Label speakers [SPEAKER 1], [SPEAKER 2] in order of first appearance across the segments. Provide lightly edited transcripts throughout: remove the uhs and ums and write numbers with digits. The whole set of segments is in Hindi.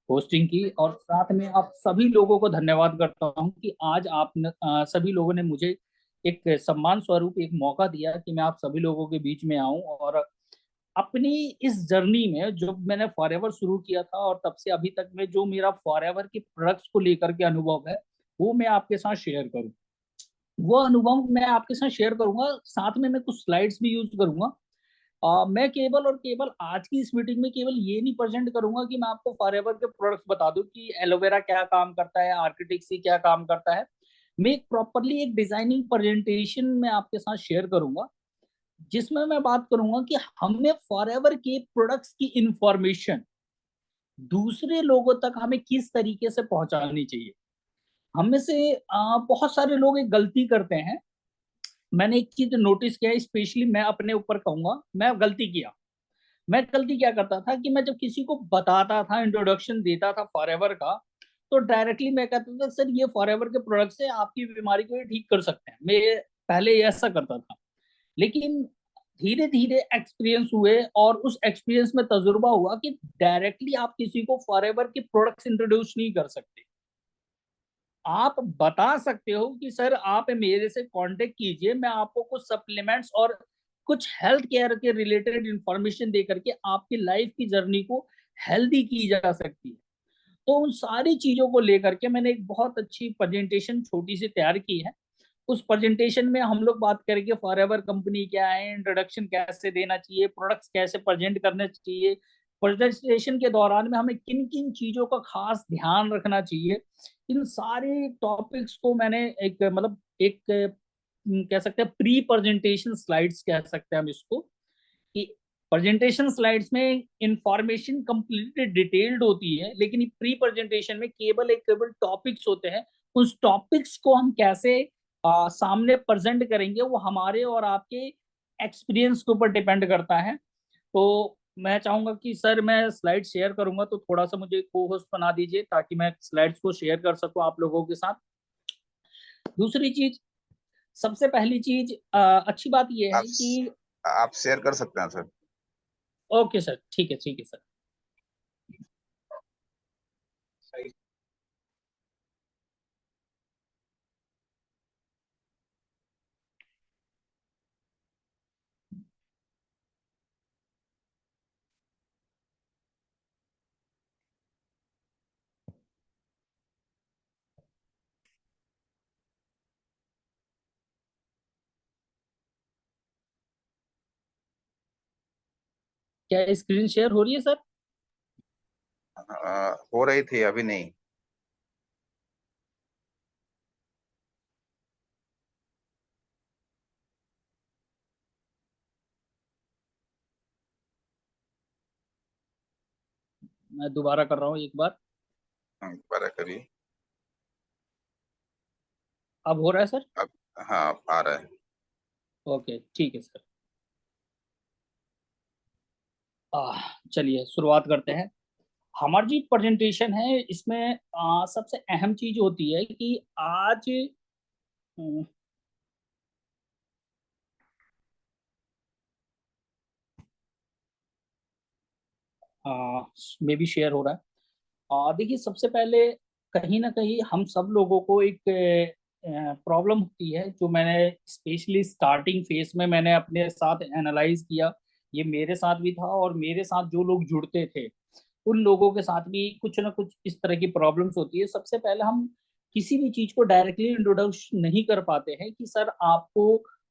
[SPEAKER 1] होस्टिंग की, और साथ में आप सभी लोगों को धन्यवाद करता हूं कि आज आप सभी लोगों ने मुझे एक सम्मान स्वरूप एक मौका दिया कि मैं आप सभी लोगों के बीच में आऊं, और अपनी इस जर्नी में जो मैंने फॉरएवर शुरू किया था और तब से अभी तक में जो मेरा फॉरएवर के प्रोडक्ट्स को लेकर के अनुभव है, वो मैं आपके साथ शेयर करूं। वो अनुभव मैं आपके साथ शेयर करूंगा, साथ में मैं कुछ स्लाइड्स भी यूज करूंगा। मैं केवल और केवल आज की इस मीटिंग में केवल ये नहीं प्रेजेंट करूंगा कि मैं आपको फॉरएवर के प्रोडक्ट्स बता दूं कि एलोवेरा क्या काम करता है, आर्किटेक्सी क्या काम करता है। मैं एक प्रॉपरली एक डिजाइनिंग प्रेजेंटेशन में आपके साथ शेयर करूंगा, जिसमें मैं बात करूंगा कि हमें फॉरएवर के प्रोडक्ट्स की इंफॉर्मेशन दूसरे लोगों तक हमें किस तरीके से पहुंचानी चाहिए। हम में से बहुत सारे लोग एक गलती करते हैं। मैंने एक चीज नोटिस किया है, स्पेशली मैं अपने ऊपर कहूंगा, मैं गलती क्या करता था कि मैं जब किसी को बताता था, इंट्रोडक्शन देता था फॉरएवर का, तो डायरेक्टली मैं कहता था सर ये फॉरएवर के प्रोडक्ट से आपकी बीमारी को ये ठीक कर सकते हैं। मैं पहले ऐसा करता था, लेकिन धीरे धीरे एक्सपीरियंस हुए और उस एक्सपीरियंस में तजुर्बा हुआ कि डायरेक्टली आप किसी को फॉरएवर के प्रोडक्ट्स इंट्रोड्यूस नहीं कर सकते। आप बता सकते हो कि सर आप मेरे से कांटेक्ट कीजिए, मैं आपको कुछ सप्लीमेंट्स और कुछ हेल्थ केयर के रिलेटेड इंफॉर्मेशन दे करके आपकी लाइफ की जर्नी को हेल्दी की जा सकती है। तो उन सारी चीजों को लेकर के मैंने एक बहुत अच्छी प्रेजेंटेशन छोटी सी तैयार की है। उस प्रेजेंटेशन में हम लोग बात करेंगे फॉरएवर कंपनी क्या है, इंट्रोडक्शन कैसे देना चाहिए, प्रोडक्ट्स कैसे प्रेजेंट करने चाहिए, प्रेजेंटेशन के दौरान में हमें किन किन चीजों का खास ध्यान रखना चाहिए। इन सारे टॉपिक्स को मैंने एक मतलब एक कह सकते हैं प्री प्रेजेंटेशन स्लाइड्स कह सकते हैं हम इसको, कि प्रेजेंटेशन स्लाइड्स में इंफॉर्मेशन कंप्लीटली डिटेल्ड होती है, लेकिन प्री प्रेजेंटेशन में केवल टॉपिक्स होते हैं। उस टॉपिक्स को हम कैसे सामने प्रेजेंट करेंगे वो हमारे और आपके एक्सपीरियंस के ऊपर डिपेंड करता है। तो मैं चाहूंगा कि सर मैं स्लाइड शेयर करूंगा, तो थोड़ा सा मुझे को होस्ट बना दीजिए ताकि मैं स्लाइड्स को शेयर कर सकूं आप लोगों के साथ। दूसरी चीज, सबसे पहली चीज, अच्छी बात यह
[SPEAKER 2] आप
[SPEAKER 1] है कि
[SPEAKER 2] आप शेयर कर सकते हैं सर।
[SPEAKER 1] ओके सर, ठीक है, ठीक है सर। क्या स्क्रीन शेयर हो रही है सर?
[SPEAKER 2] हो रही थी, अभी नहीं।
[SPEAKER 1] मैं दोबारा कर रहा हूँ एक बार।
[SPEAKER 2] दोबारा करिए।
[SPEAKER 1] अब हो रहा है सर?
[SPEAKER 2] अब हाँ, आ रहा है।
[SPEAKER 1] ओके, ठीक है सर। चलिए शुरुआत करते हैं। हमारी जो प्रेजेंटेशन है इसमें सबसे अहम चीज होती है कि आज में भी शेयर हो रहा है। देखिए सबसे पहले कहीं ना कहीं हम सब लोगों को एक प्रॉब्लम होती है, जो मैंने स्पेशली स्टार्टिंग फेज में मैंने अपने साथ एनालाइज किया। ये मेरे साथ भी था और मेरे साथ जो लोग जुड़ते थे उन लोगों के साथ भी कुछ ना कुछ इस तरह की प्रॉब्लम्स होती है। सबसे पहले हम किसी भी चीज को डायरेक्टली इंट्रोड्यूस नहीं कर पाते हैं कि सर आपको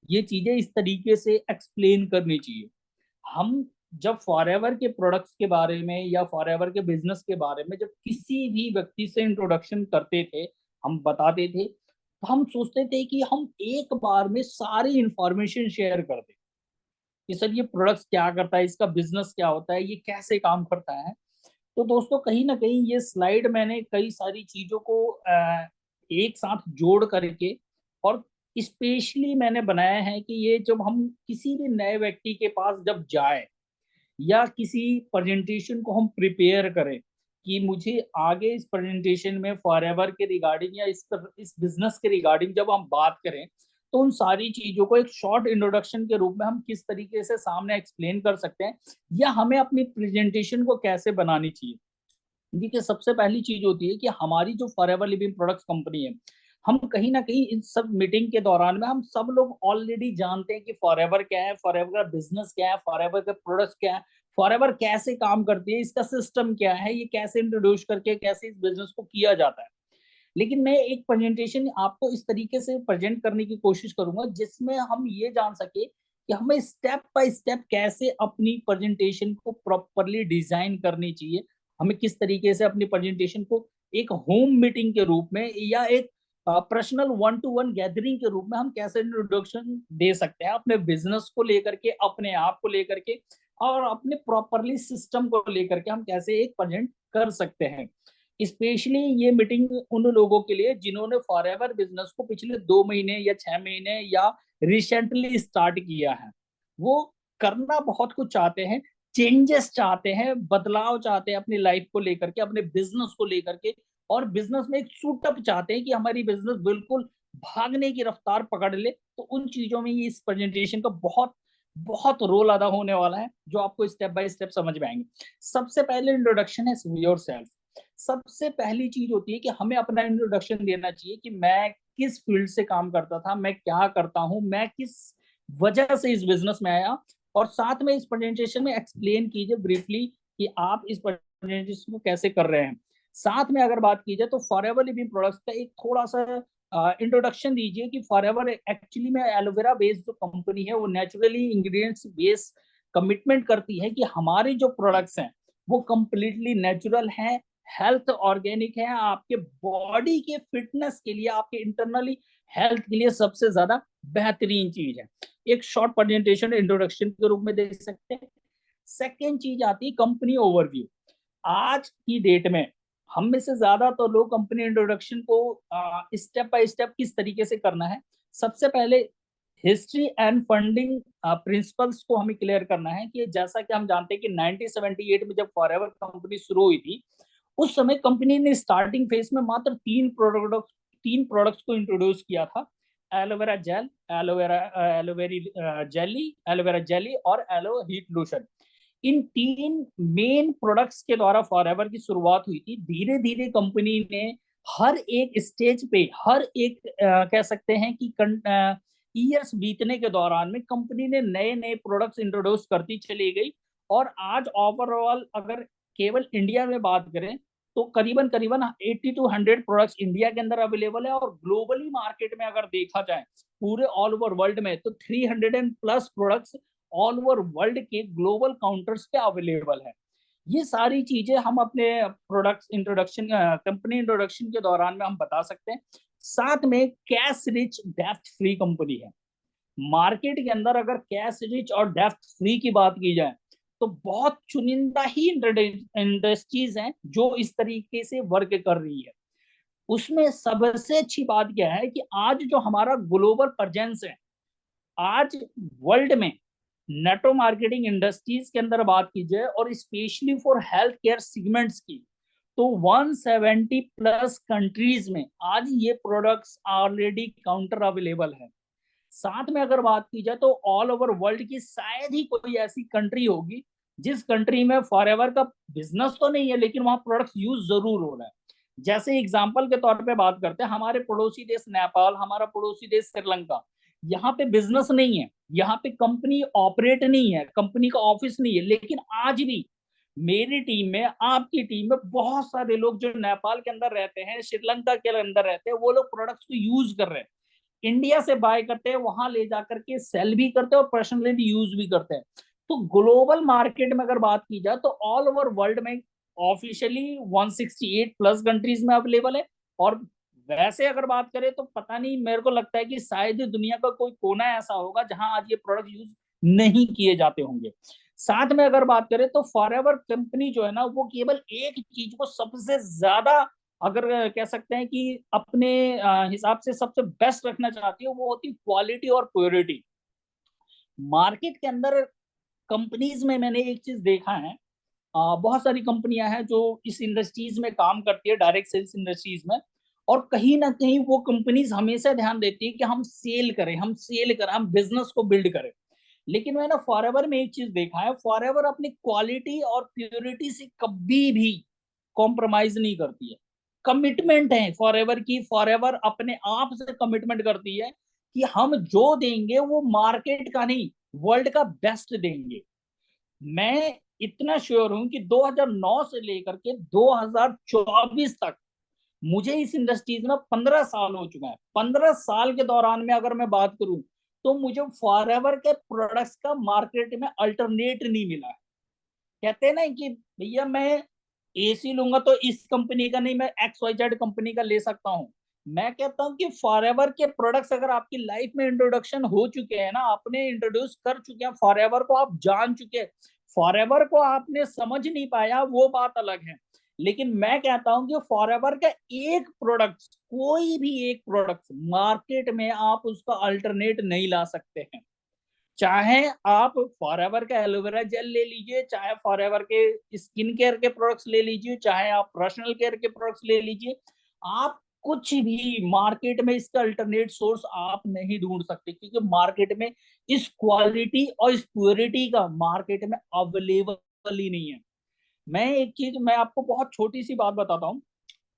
[SPEAKER 1] ये चीजें इस तरीके से एक्सप्लेन करनी चाहिए। हम जब फॉरएवर के प्रोडक्ट्स के बारे में या फॉरएवर के बिजनेस के बारे में जब किसी भी व्यक्ति से इंट्रोडक्शन करते थे, हम बताते थे, तो हम सोचते थे कि हम एक बार में सारी इंफॉर्मेशन शेयर कर दें कि सर ये प्रोडक्ट्स क्या करता है, इसका बिजनेस क्या होता है, ये कैसे काम करता है। तो दोस्तों कहीं ना कहीं ये स्लाइड मैंने कई सारी चीजों को एक साथ जोड़ करके और स्पेशली मैंने बनाया है कि ये जब हम किसी भी नए व्यक्ति के पास जब जाए या किसी प्रेजेंटेशन को हम प्रिपेयर करें कि मुझे आगे इस प्रेजेंटेशन में फॉरएवर के रिगार्डिंग या इस बिजनेस के रिगार्डिंग जब हम बात करें, तो उन सारी चीजों को एक शॉर्ट इंट्रोडक्शन के रूप में हम किस तरीके से सामने एक्सप्लेन कर सकते हैं या हमें अपनी प्रेजेंटेशन को कैसे बनानी चाहिए। देखिए, सबसे पहली चीज होती है कि हमारी जो फॉरएवर लिविंग प्रोडक्ट्स कंपनी है, हम कहीं ना कहीं इन सब मीटिंग के दौरान में हम सब लोग ऑलरेडी जानते हैं कि फॉरएवर क्या है, फॉरएवर का बिजनेस क्या है, फॉरएवर के प्रोडक्ट्स क्या है, फॉरएवर कैसे काम करती है, इसका सिस्टम क्या है, ये कैसे इंट्रोड्यूस करके कैसे इस बिजनेस को किया जाता है। लेकिन मैं एक प्रेजेंटेशन आपको इस तरीके से प्रेजेंट करने की कोशिश करूंगा जिसमें हम ये जान सके कि हमें स्टेप बाय स्टेप कैसे अपनी प्रेजेंटेशन को प्रॉपरली डिजाइन करनी चाहिए, हमें किस तरीके से अपनी प्रेजेंटेशन को एक होम मीटिंग के रूप में या एक personal one two one gathering के रूप में हम कैसे इंट्रोडक्शन दे सकते हैं अपने बिजनेस को लेकर के, अपने आप को लेकर के, और अपने प्रॉपरली सिस्टम को लेकर के हम कैसे एक प्रेजेंट कर सकते हैं। स्पेशली ये मीटिंग उन लोगों के लिए जिन्होंने फॉरएवर बिजनेस को पिछले 2 महीने या 6 महीने या रिसेंटली स्टार्ट किया है। वो करना बहुत कुछ चाहते हैं, चेंजेस चाहते हैं, बदलाव चाहते हैं अपनी लाइफ को लेकर के, अपने बिजनेस को लेकर के, और बिजनेस में एक शूटअप चाहते हैं कि हमारी बिजनेस बिल्कुल भागने की रफ्तार पकड़ ले। तो उन चीजों में ये इस प्रेजेंटेशन का बहुत बहुत रोल अदा होने वाला है, जो आपको स्टेप बाय स्टेप समझ में आएंगे। सबसे पहले इंट्रोडक्शन है योर सेल्फ। सबसे पहली चीज होती है कि हमें अपना इंट्रोडक्शन देना चाहिए कि मैं किस फील्ड से काम करता था, मैं क्या करता हूं, मैं किस वजह से इस बिजनेस में आया, और साथ में इस प्रेजेंटेशन में एक्सप्लेन कीजिए ब्रीफली कि आप इस प्रेजेंटेशन को कैसे कर रहे हैं। साथ में अगर बात की जाए तो फॉरएवर लिविंग प्रोडक्ट्स का एक थोड़ा सा इंट्रोडक्शन दीजिए कि फॉरएवर एक्चुअली में एलोवेरा बेस्ड जो कंपनी है वो नेचुरली इंग्रेडिएंट्स बेस्ड कमिटमेंट करती है कि हमारे जो प्रोडक्ट्स हैं वो कंप्लीटली नेचुरल हैं, हेल्थ ऑर्गेनिक है, आपके बॉडी के फिटनेस के लिए, आपके इंटरनली हेल्थ के लिए सबसे ज्यादा बेहतरीन चीज है। एक शॉर्ट प्रेजेंटेशन इंट्रोडक्शन के रूप में दे सकते हैं। सेकेंड चीज आती है कंपनी ओवरव्यू। आज की डेट में हम में से ज्यादा तो लोग कंपनी इंट्रोडक्शन को स्टेप बाय स्टेप किस तरीके से करना है, सबसे पहले हिस्ट्री एंड फंडिंग प्रिंसिपल्स को हमें क्लियर करना है कि जैसा कि हम जानते हैं कि 1978 में जब फॉरएवर कंपनी शुरू हुई थी, उस समय कंपनी ने स्टार्टिंग फेज में मात्र तीन प्रोडक्ट्स को इंट्रोड्यूस किया था। एलोवेरा जेल, एलोवेरा जेली और एलो हीट लोशन। इन तीन मेन प्रोडक्ट्स के द्वारा फॉरएवर की शुरुआत हुई थी। धीरे धीरे कंपनी ने हर एक स्टेज पे, हर एक कह सकते हैं कि ईयर्स बीतने के दौरान में कंपनी ने नए नए प्रोडक्ट्स इंट्रोड्यूस करती चली गई। और आज ओवरऑल अगर केवल इंडिया में बात करें तो करीबन करीबन 80 to 100 प्रोडक्ट्स इंडिया के अंदर अवेलेबल है, और ग्लोबली मार्केट में अगर देखा जाए पूरे ऑल ओवर वर्ल्ड में तो 300+ प्रोडक्ट्स ऑल ओवर वर्ल्ड के ग्लोबल काउंटर्स पे अवेलेबल है। ये सारी चीजें हम अपने प्रोडक्ट्स इंट्रोडक्शन, कंपनी इंट्रोडक्शन के दौरान में हम बता सकते हैं। साथ में cash rich depth free company है। मार्केट के अंदर अगर कैश रिच और डेप्थ फ्री की बात की जाए तो बहुत चुनिंदा ही इंडस्ट्रीज हैं जो इस तरीके से वर्क कर रही है। उसमें सबसे अच्छी बात क्या है कि आज जो हमारा ग्लोबल प्रेजेंस है, आज वर्ल्ड में नेटो मार्केटिंग इंडस्ट्रीज के अंदर बात की जाए और स्पेशली फॉर हेल्थ केयर सीगमेंट्स की, तो 170+ कंट्रीज में आज ये प्रोडक्ट्स ऑलरेडी काउंटर अवेलेबल है। साथ में अगर बात की जाए तो ऑल ओवर वर्ल्ड की शायद ही कोई ऐसी कंट्री होगी जिस कंट्री में फॉरएवर का बिजनेस तो नहीं है लेकिन वहां प्रोडक्ट्स यूज जरूर हो रहा है। जैसे एग्जांपल के तौर पे बात करते हैं, हमारे पड़ोसी देश नेपाल, हमारा पड़ोसी देश श्रीलंका, यहाँ पे बिजनेस नहीं है, यहाँ पे कंपनी ऑपरेट नहीं है, कंपनी का ऑफिस नहीं है, लेकिन आज भी मेरी टीम में, आपकी टीम में बहुत सारे लोग जो नेपाल के अंदर रहते हैं, श्रीलंका के अंदर रहते हैं, वो लोग प्रोडक्ट्स को यूज कर रहे हैं, इंडिया से बाय करते हैं, वहां ले जाकर के सेल भी करते हैं और पर्सनली यूज भी करते हैं। तो ग्लोबल मार्केट में अगर बात की जाए तो ऑल ओवर वर्ल्ड में ऑफिशियली 168+ कंट्रीज में अवेलेबल है। और वैसे अगर बात करें तो पता नहीं, मेरे को लगता है कि शायद दुनिया का कोई कोना ऐसा होगा जहां आज ये प्रोडक्ट यूज नहीं किए जाते होंगे। साथ में अगर बात करें तो फॉरएवर कंपनी जो है ना, वो केवल एक चीज को सबसे ज्यादा, अगर कह सकते हैं कि अपने हिसाब से सबसे बेस्ट रखना चाहती है, वो होती क्वालिटी और प्योरिटी। मार्केट के अंदर कंपनीज में मैंने एक चीज देखा है, बहुत सारी कंपनियां हैं जो इस इंडस्ट्रीज में काम करती है, डायरेक्ट सेल्स इंडस्ट्रीज में, और कहीं ना कहीं वो कंपनीज हमेशा ध्यान देती है कि हम सेल करें, हम बिजनेस को बिल्ड करें। लेकिन मैंने फॉरएवर में एक चीज देखा है, फॉरएवर अपनी क्वालिटी और प्योरिटी से कभी भी कॉम्प्रोमाइज नहीं करती है, कमिटमेंट है फॉरएवर की। फॉरएवर अपने आप से कमिटमेंट करती है कि हम जो देंगे वो मार्केट का नहीं, वर्ल्ड का बेस्ट देंगे। मैं इतना श्योर हूं कि 2009 से लेकर के 2024 तक मुझे इस इंडस्ट्रीज में 15 साल हो चुका है। 15 साल के दौरान में अगर मैं बात करूं तो मुझे फॉरएवर के प्रोडक्ट्स का मार्केट में अल्टरनेट नहीं मिला है। कहते हैं ना कि भैया मैं एसी लूंगा तो इस कंपनी का नहीं, मैं XYZ कंपनी का ले सकता हूँ। मैं कहता हूँ कि फॉरएवर के प्रोडक्ट्स अगर आपकी लाइफ में इंट्रोडक्शन हो चुके हैं ना, आपने इंट्रोड्यूस कर चुके हैं फॉरएवर को, आप जान चुके हैं, फॉरएवर को आपने समझ नहीं पाया वो बात अलग है। लेकिन मैं कहता हूं कि फॉरएवर का एक प्रोडक्ट, कोई भी एक प्रोडक्ट मार्केट में आप उसका अल्टरनेट नहीं ला सकते हैं। चाहे आप फॉरएवर का एलोवेरा जेल ले लीजिए, चाहे फॉरएवर के स्किन केयर के प्रोडक्ट्स ले लीजिए, चाहे आप पर्सनल केयर के प्रोडक्ट्स ले लीजिए, आप कुछ भी मार्केट में इसका अल्टरनेट सोर्स आप नहीं ढूंढ सकते, क्योंकि मार्केट में इस क्वालिटी और इस प्योरिटी का मार्केट में अवेलेबल ही नहीं है। मैं एक चीज, मैं आपको बहुत छोटी सी बात बताता हूँ।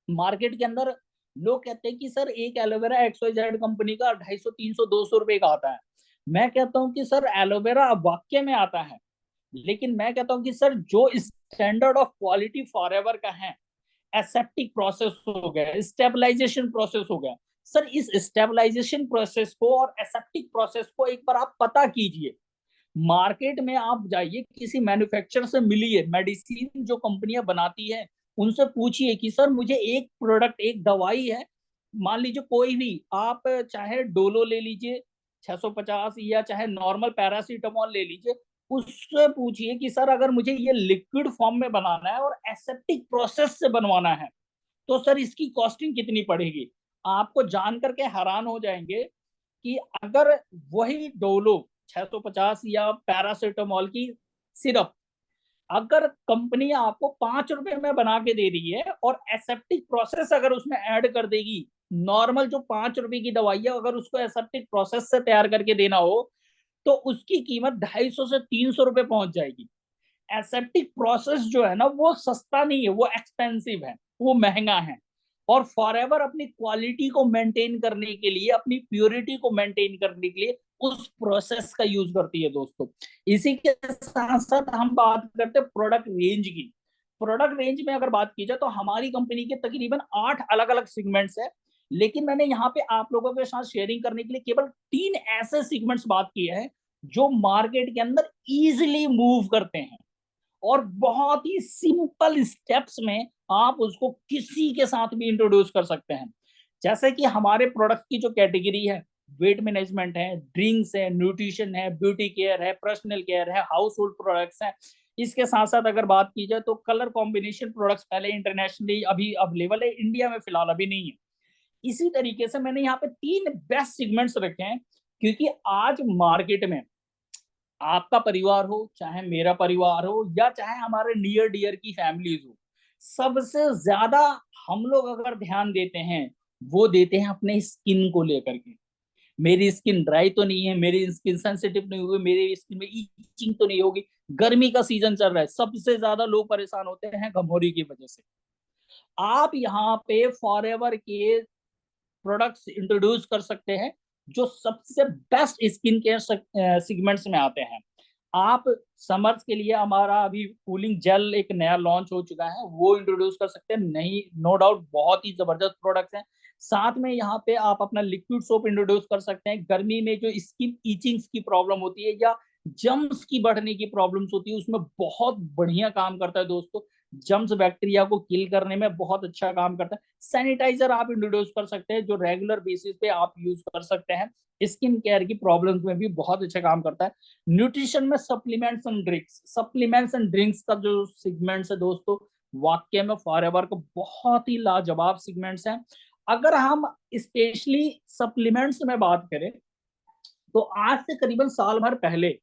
[SPEAKER 1] मार्केट के अंदर लोग कहते हैं कि सर एक एलोवेरा XYZ कंपनी का 250, 300, 200 रुपए का आता है। मैं कहता हूं कि सर एलोवेरा वाक्य में आता है, लेकिन मैं कहता हूं कि सर जो स्टैंडर्ड ऑफ क्वालिटी फॉरएवर का है, एसेप्टिक प्रोसेस हो गया, स्टेबलाइजेशन प्रोसेस हो गया, सर इस स्टेबलाइजेशन प्रोसेस को और एसेप्टिक प्रोसेस को एक बार आप पता कीजिए। मार्केट में आप जाइए, किसी मैन्युफैक्चरर से मिलिए, मेडिसिन जो कंपनियां बनाती है उनसे पूछिए कि सर मुझे एक प्रोडक्ट, एक दवाई है, मान लीजिए कोई भी, आप चाहे डोलो ले लीजिए 650 या चाहे नॉर्मल पैरासीटामोल ले लीजिए, उससे पूछिए कि सर अगर मुझे ये लिक्विड फॉर्म में बनाना है और एसेप्टिक प्रोसेस से बनवाना है तो सर इसकी कॉस्टिंग कितनी पड़ेगी। आपको जान करके हैरान हो जाएंगे कि अगर वही डोलो 650 या पैरासीटामोल की सिरप अगर कंपनी आपको 5 रुपए में बना के दे रही है और एसेप्टिक प्रोसेस अगर उसमें ऐड कर देगी, नॉर्मल जो 5 रुपए की दवाई है अगर उसको एसेप्टिक प्रोसेस से तैयार करके देना हो तो उसकी कीमत 250 से 300 रुपए पहुंच जाएगी। एसेप्टिक प्रोसेस जो है ना वो सस्ता नहीं है, वो एक्सपेंसिव है, वो महंगा है। और फॉरएवर अपनी क्वालिटी को मेंटेन करने के लिए, अपनी प्योरिटी को मेंटेन करने के लिए उस प्रोसेस का यूज करती है दोस्तों। इसी के साथ साथ हम बात करते हैं प्रोडक्ट रेंज की। प्रोडक्ट रेंज में अगर बात की जाए तो हमारी कंपनी के तकरीबन 8 अलग अलग सेगमेंट्स है, लेकिन मैंने यहाँ पे आप लोगों के साथ शेयरिंग करने के लिए केवल 3 ऐसे सेगमेंट्स बात किए हैं जो मार्केट के अंदर इजिली मूव करते हैं और बहुत ही सिंपल स्टेप्स में आप उसको किसी के साथ भी इंट्रोड्यूस कर सकते हैं। जैसे कि हमारे प्रोडक्ट की जो कैटेगरी है, वेट मैनेजमेंट है, ड्रिंक्स है, न्यूट्रिशन है, ब्यूटी केयर है, पर्सनल केयर है, हाउस होल्ड प्रोडक्ट्स हैं। इसके साथ साथ अगर बात की जाए तो कलर कॉम्बिनेशन प्रोडक्ट्स पहले इंटरनेशनली अभी अवेलेबल है, इंडिया में फिलहाल अभी नहीं है। इसी तरीके से मैंने यहाँ पे 3 बेस्ट सेगमेंट्स रखे हैं, क्योंकि आज मार्केट में आपका परिवार हो, चाहे मेरा परिवार हो, या चाहे हमारे नियर डियर की फैमिलीज हो, सबसे ज्यादा हम लोग अगर ध्यान देते हैं वो देते हैं अपने स्किन को लेकर के। मेरी स्किन ड्राई तो नहीं है, मेरी स्किन सेंसिटिव नहीं होगी, मेरी स्किन में ईचिंग तो नहीं होगी। गर्मी का सीजन चल रहा है, सबसे ज्यादा लोग परेशान होते हैं घमौरी की वजह से। आप यहाँ पे फॉरएवर के प्रोडक्ट्स इंट्रोड्यूस कर सकते हैं जो सबसे बेस्ट स्किन केयर सेगमेंट्स में आते हैं। आप समर्स के लिए हमारा अभी कूलिंग जेल एक नया लॉन्च हो चुका है, वो इंट्रोड्यूस कर सकते हैं, नहीं नो डाउट बहुत ही जबरदस्त प्रोडक्ट्स हैं। साथ में यहाँ पे आप अपना लिक्विड सोप इंट्रोड्यूस कर सकते हैं। गर्मी में जो स्किन ईचिंग्स की प्रॉब्लम होती है या जम्स की बढ़ने की प्रॉब्लम्स होती है उसमें बहुत बढ़िया काम करता है दोस्तों। जम्स बैक्टीरिया को किल करने में बहुत अच्छा काम करता है। सैनिटाइजर आप इंट्रोड्यूस कर सकते हैं जो रेगुलर बेसिस पे आप यूज कर सकते हैं, स्किन केयर की प्रॉब्लम्स में भी बहुत अच्छा काम करता है। न्यूट्रिशन में supplements and drinks, supplements and drinks का जो सेगमेंट्स है दोस्तों, वाकई में फॉरएवर को बहुत ही लाजवाब सेगमेंट्स हैं। अगर हम स्पेशली सप्लीमेंट्स में बात करें तो आज से करीबन साल भर पहले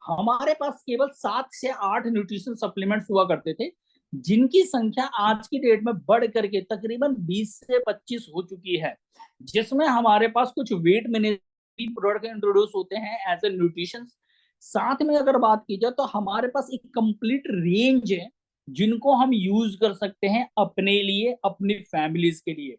[SPEAKER 1] हमारे पास केवल 7 से 8 न्यूट्रिशन सप्लीमेंट्स हुआ करते थे, जिनकी संख्या आज की डेट में बढ़ करके तकरीबन 20 से 25 हो चुकी है, जिसमें हमारे पास कुछ वेट मैनेजमेंट प्रोडक्ट इंट्रोड्यूस होते हैं एज ए न्यूट्रिशन। साथ में अगर बात की जाए तो हमारे पास एक कंप्लीट रेंज है जिनको हम यूज कर सकते हैं अपने लिए, अपनी फैमिलीज के लिए।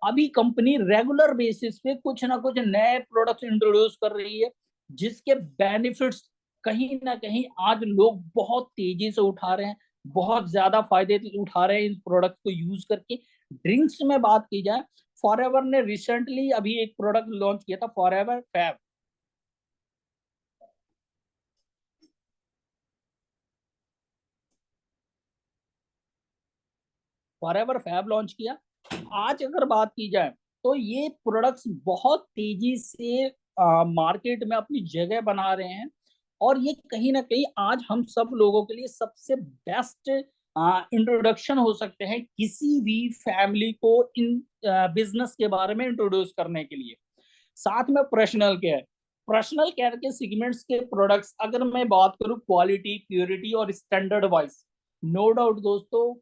[SPEAKER 1] अभी कंपनी रेगुलर बेसिस पे कुछ ना कुछ नए प्रोडक्ट्स इंट्रोड्यूस कर रही है, जिसके बेनिफिट्स कहीं ना कहीं आज लोग बहुत तेजी से उठा रहे हैं, बहुत ज्यादा फायदे उठा रहे हैं इन प्रोडक्ट्स को यूज करके। ड्रिंक्स में बात की जाए, फॉरएवर ने रिसेंटली अभी एक प्रोडक्ट लॉन्च किया था, Forever Fab. Forever Fab launch किया। आज अगर बात की जाए तो ये प्रोडक्ट्स बहुत तेजी से मार्केट में अपनी जगह बना रहे हैं, और ये कहीं ना कहीं आज हम सब लोगों के लिए सबसे बेस्ट इंट्रोडक्शन हो सकते हैं किसी भी फैमिली को इन बिजनेस के बारे में इंट्रोड्यूस करने के लिए। साथ में पर्सनल केयर के सेगमेंट्स के प्रोडक्ट्स अगर मैं बात करूं, क्वालिटी, प्योरिटी और स्टैंडर्ड वाइज, नो डाउट दोस्तों,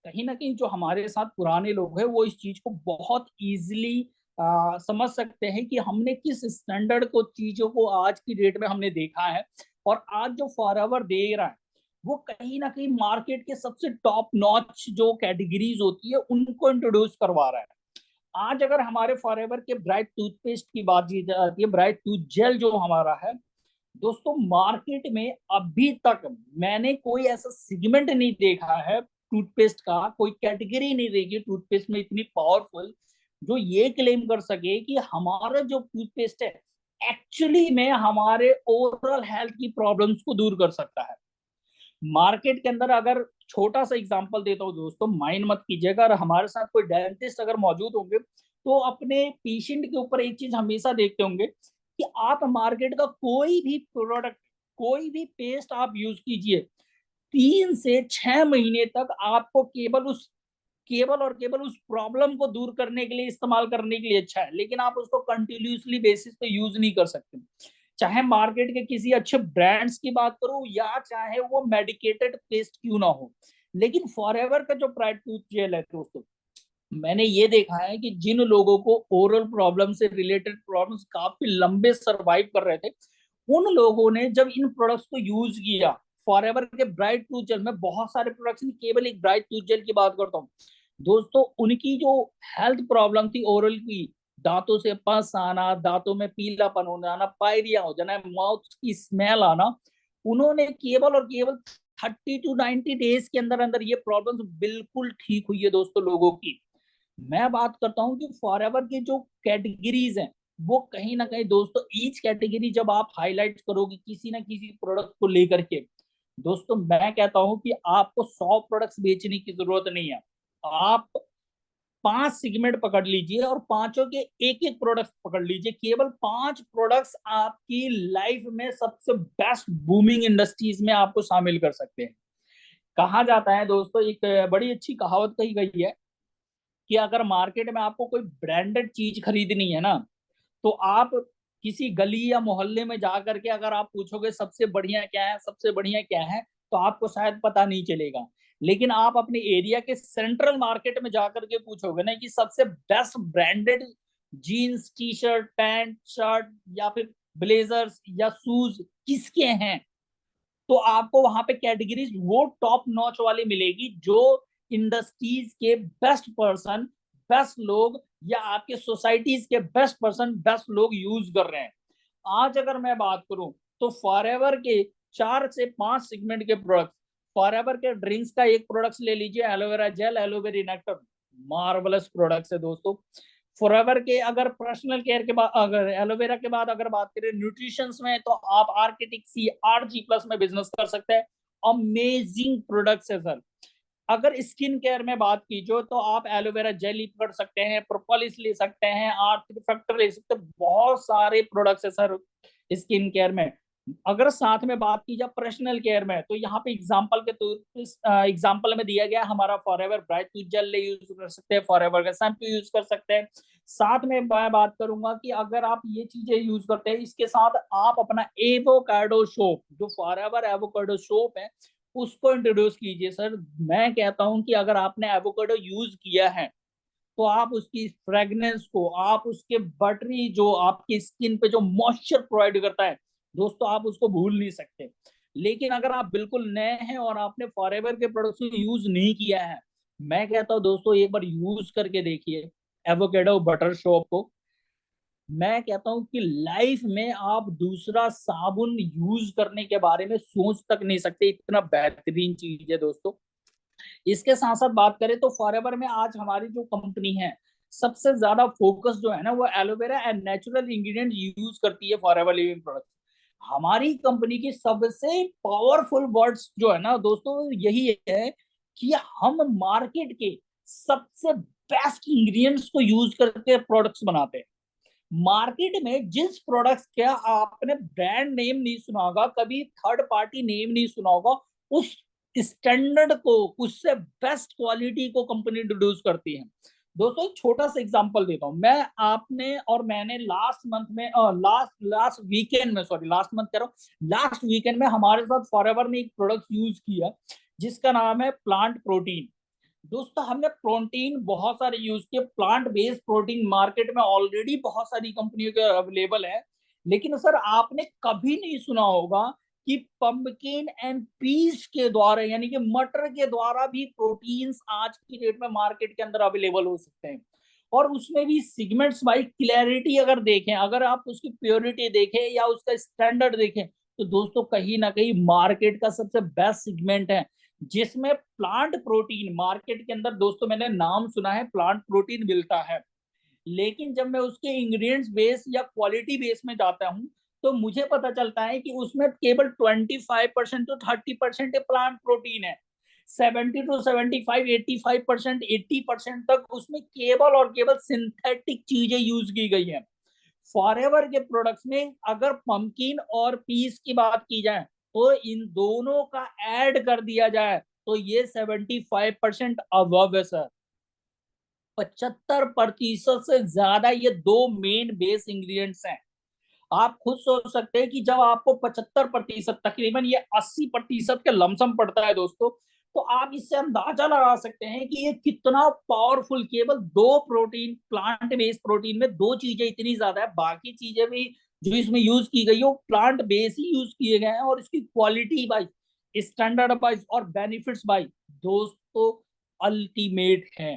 [SPEAKER 1] कहीं ना कहीं जो हमारे साथ पुराने लोग हैं वो इस चीज को बहुत इजीली समझ सकते हैं कि हमने किस स्टैंडर्ड को, चीजों को आज की डेट में हमने देखा है। और आज जो फॉरएवर दे रहा है वो कहीं ना कहीं मार्केट के सबसे टॉप नॉच जो कैटेगरीज होती है उनको इंट्रोड्यूस करवा रहा है। आज अगर हमारे फॉरएवर के ब्राइट टूथपेस्ट की बात की जाती है, ब्राइट टूथ जेल जो हमारा है दोस्तों, मार्केट में अभी तक मैंने कोई ऐसा सेगमेंट नहीं देखा है टूथपेस्ट का, कोई कैटेगरी नहीं देखी टूथपेस्ट में इतनी पावरफुल जो ये क्लेम कर सके कि हमारा जो टूथपेस्ट है एक्चुअली में हमारे ओवरऑल हेल्थ की प्रॉब्लम्स को दूर कर सकता है। मार्केट के अंदर अगर छोटा सा एग्जांपल देता हूँ दोस्तों, माइंड मत कीजिएगा, अगर हमारे साथ कोई डेंटिस्ट अगर मौजूद होंगे तो अपने पेशेंट के ऊपर एक चीज हमेशा देखते होंगे कि आप मार्केट का कोई भी प्रोडक्ट, कोई भी पेस्ट आप यूज कीजिए, 3 से 6 महीने तक आपको केवल उस प्रॉब्लम को दूर करने के लिए, इस्तेमाल करने के लिए अच्छा है, लेकिन आप उसको कंटिन्यूसली बेसिस पे यूज नहीं कर सकते। चाहे मार्केट के किसी अच्छे ब्रांड्स की बात करो या चाहे वो मेडिकेटेड पेस्ट क्यों ना हो, लेकिन फॉरएवर का जो ब्राइट टूथ जेल है दोस्तों, मैंने ये देखा है कि जिन लोगों को ओरल प्रॉब्लम से रिलेटेड प्रॉब्लम्स काफी लंबे सरवाइव कर रहे थे, उन लोगों ने जब इन प्रोडक्ट्स को यूज किया, फॉरएवर के ब्राइट टूथ जेल में बहुत सारे प्रोडक्ट्स नहीं, केवल एक ब्राइट टूथ जेल की बात करता हूँ दोस्तों, उनकी जो हेल्थ प्रॉब्लम थी ओरल की, दांतों से पस आना, दांतों में पीलापन हो जाना, पायरिया हो जाना, माउथ की स्मेल आना, उन्होंने केवल और केवल 30 to 90 डेज के अंदर अंदर ये प्रॉब्लम्स बिल्कुल ठीक हुई है दोस्तों लोगों की। मैं बात करता हूँ कि फॉरएवर की जो कैटेगरीज हैं वो कहीं ना कहीं दोस्तों, ईच कैटेगरी जब आप हाईलाइट करोगे किसी ना किसी प्रोडक्ट को लेकर के, दोस्तों मैं कहता हूं कि आपको 100 प्रोडक्ट्स बेचने की जरूरत नहीं है। आप 5 सेगमेंट पकड़ लीजिए और पांचों के एक एक प्रोडक्ट पकड़ लीजिए, केवल 5 प्रोडक्ट्स आपकी लाइफ में सबसे बेस्ट बूमिंग इंडस्ट्रीज में आपको शामिल कर सकते हैं। कहा जाता है दोस्तों, एक बड़ी अच्छी कहावत कही गई है कि अगर मार्केट में आपको कोई ब्रांडेड चीज खरीदनी है ना, तो आप किसी गली या मोहल्ले में जा करके अगर आप पूछोगे सबसे बढ़िया क्या है, सबसे बढ़िया क्या है, तो आपको शायद पता नहीं चलेगा। लेकिन आप अपने एरिया के सेंट्रल मार्केट में जाकर के पूछोगे ना कि सबसे best branded jeans, T shirt, pant shirt या फिर ब्लेजर्स या शूज किसके हैं, तो आपको वहां पे कैटेगरीज वो टॉप नॉच वाली मिलेगी जो इंडस्ट्रीज के बेस्ट पर्सन, बेस्ट लोग या आपके सोसाइटीज के बेस्ट पर्सन, बेस्ट लोग यूज कर रहे हैं। आज अगर मैं बात करूं तो फॉरएवर के 4 से 5 सेगमेंट के प्रोडक्ट्स, फॉरएवर के ड्रिंक्स का एक प्रोडक्ट ले लीजिए, aloe vera gel, aloe vera nectar, marvellous products है दोस्तों। फॉरएवर के अगर पर्सनल केयर के बाद, अगर एलोवेरा के बाद अगर बात करें न्यूट्रिशन में, तो आप आर्किटिक सी RG+ में बिजनेस कर सकते हैं। अमेजिंग प्रोडक्ट्स है सर। अगर स्किन केयर में बात कीजिए तो आप एलोवेरा जेली पकड़ सकते हैं, प्रोपोलिस ले सकते हैं, आर्थ फैक्टर ले सकते हैं, बहुत सारे प्रोडक्ट्स है सर स्किन केयर में। अगर साथ में बात की जाए पर्सनल केयर में, तो यहाँ पे एग्जांपल के तौर एग्जांपल में दिया गया हमारा forever bright tooth gel use कर सकते हैं, फॉरएवर का शैम्पू यूज कर सकते हैं। साथ में मैं बात करूंगा कि अगर आप ये चीजें यूज करते हैं, इसके साथ आप अपना एवोकाडो सोप, जो फॉरएवर एवोकाडो सोप है, उसको इंट्रोड्यूस कीजिए सर। मैं कहता हूं कि अगर आपने एवोकाडो यूज किया है तो आप उसकी फ्रेग्रेंस को, आप उसके बटरी जो आपकी स्किन पे जो मॉइस्चर प्रोवाइड करता है दोस्तों, आप उसको भूल नहीं सकते। लेकिन अगर आप बिल्कुल नए हैं और आपने फॉरएवर के प्रोडक्ट्स को यूज नहीं किया है, मैं कहता हूँ दोस्तों एक बार यूज करके देखिए एवोकेडो बटर शॉप को। मैं कहता हूँ कि लाइफ में आप दूसरा साबुन यूज करने के बारे में सोच तक नहीं सकते, इतना बेहतरीन चीज है दोस्तों। इसके साथ साथ बात करें तो फॉरएवर में आज हमारी जो कंपनी है, सबसे ज्यादा फोकस जो है ना वो aloe vera and natural ingredient use करती है फॉरएवर लिविंग प्रोडक्ट। हमारी कंपनी की सबसे पावरफुल वर्ड्स जो है ना दोस्तों यही है कि हम मार्केट के सबसे बेस्ट इंग्रेडिएंट्स को यूज करके प्रोडक्ट्स बनाते हैं। मार्केट में जिस प्रोडक्ट्स का आपने ब्रांड नेम नहीं सुना होगा, कभी थर्ड पार्टी नेम नहीं सुना होगा, उस स्टैंडर्ड को, उससे बेस्ट क्वालिटी को कंपनी इंट्रोड्यूस करती है। दोस्तों एक छोटा सा एग्जांपल देता हूं मैं, आपने और मैंने लास्ट मंथ में लास्ट लास्ट वीकेंड में, सॉरी लास्ट मंथ कह रहा हूं, लास्ट वीकेंड में हमारे साथ फॉरएवर ने एक प्रोडक्ट यूज किया जिसका नाम है प्लांट प्रोटीन। दोस्तों हमने प्रोटीन बहुत सारे यूज किए, प्लांट बेस्ड प्रोटीन मार्केट में ऑलरेडी बहुत सारी कंपनियों के अवेलेबल है, लेकिन सर आपने कभी नहीं सुना होगा कि पंपकिन एंड पीस के द्वारा, यानी कि मटर के द्वारा भी प्रोटीन्स आज की डेट में मार्केट के अंदर अवेलेबल हो सकते हैं। और उसमें भी सिगमेंट्स बाई क्लैरिटी अगर देखें, अगर आप उसकी प्योरिटी देखें या उसका स्टैंडर्ड देखें, तो दोस्तों कहीं ना कहीं मार्केट का सबसे बेस्ट सिगमेंट है जिसमें प्लांट प्रोटीन मार्केट के अंदर, दोस्तों मैंने नाम सुना है प्लांट प्रोटीन मिलता है, लेकिन जब मैं उसके इंग्रेडिएंट्स बेस या क्वालिटी बेस में जाता हूं तो मुझे पता चलता है कि उसमें केवल 25% टू 30% प्लांट प्रोटीन है। 70 टू 75, 85%, 80% तक उसमें केवल और केवल सिंथेटिक चीजें यूज की गई है। फॉरएवर के प्रोडक्ट्स में अगर पंपकिन और पीस की बात की जाए तो इन दोनों का ऐड कर दिया जाए तो ये 75% अबव है सर। 75% से ज्यादा ये दो मेन बेस इंग्रेडिएंट्स हैं। आप खुद सोच सकते हैं कि जब आपको 75%, तकरीबन ये 80% के लमसम पड़ता है दोस्तों, तो आप इससे अंदाजा लगा सकते हैं कि ये कितना पावरफुल, केवल दो प्रोटीन, प्लांट बेस्ड प्रोटीन में दो चीजें इतनी ज्यादा है, बाकी चीजें भी जो इसमें यूज की गई है वो प्लांट बेस ही यूज किए गए हैं, और इसकी क्वालिटी वाइज, स्टैंडर्ड वाइज और बेनिफिट्स वाइज दोस्तों अल्टीमेट है।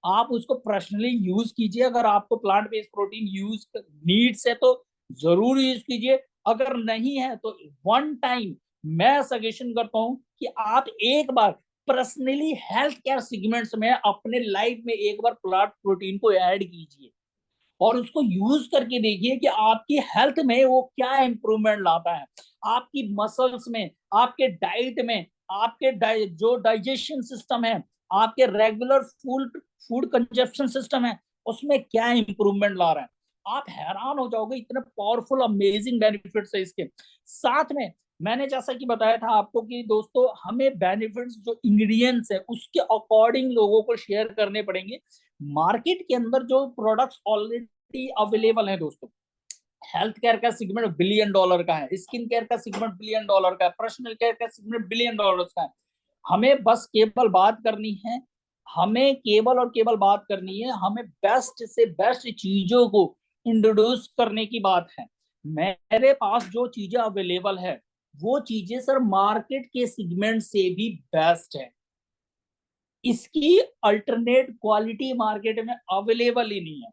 [SPEAKER 1] आप उसको पर्सनली यूज कीजिए, अगर आपको plant based protein use needs है तो जरूर यूज कीजिए, अगर नहीं है तो वन टाइम मैं सजेशन करता हूं कि आप एक बार पर्सनली हेल्थ केयर सेगमेंट्स में अपने लाइफ में एक बार प्लांट प्रोटीन को ऐड कीजिए और उसको यूज करके देखिए कि आपकी हेल्थ में वो क्या इंप्रूवमेंट लाता है, आपकी मसल्स में, आपके डाइट में, आपके जो डाइजेशन सिस्टम है, आपके regular food food consumption system है, उसमें क्या इंप्रूवमेंट ला रहा है। आप हैरान हो जाओगे, इतने पावरफुल अमेजिंग बेनिफिट्स है इसके साथ में। मैंने जैसा कि बताया था आपको कि दोस्तों हमें बेनिफिट्स जो इंग्रेडिएंट्स है उसके अकॉर्डिंग लोगों को शेयर करने पड़ेंगे। मार्केट के अंदर जो प्रोडक्ट्स ऑलरेडी अवेलेबल है दोस्तों, हेल्थ केयर का सेगमेंट $1 बिलियन का है, स्किन केयर का सेगमेंट $1 बिलियन का है, पर्सनल केयर का सेगमेंट $1 बिलियन का है। हमें बस केवल बात करनी है, हमें केवल और केवल बात करनी है, हमें बेस्ट से बेस्ट चीजों को इंट्रोड्यूस करने की बात है। मेरे पास जो चीजें अवेलेबल है वो चीजें सर मार्केट के सेगमेंट से भी बेस्ट है, इसकी अल्टरनेट क्वालिटी मार्केट में अवेलेबल ही नहीं है।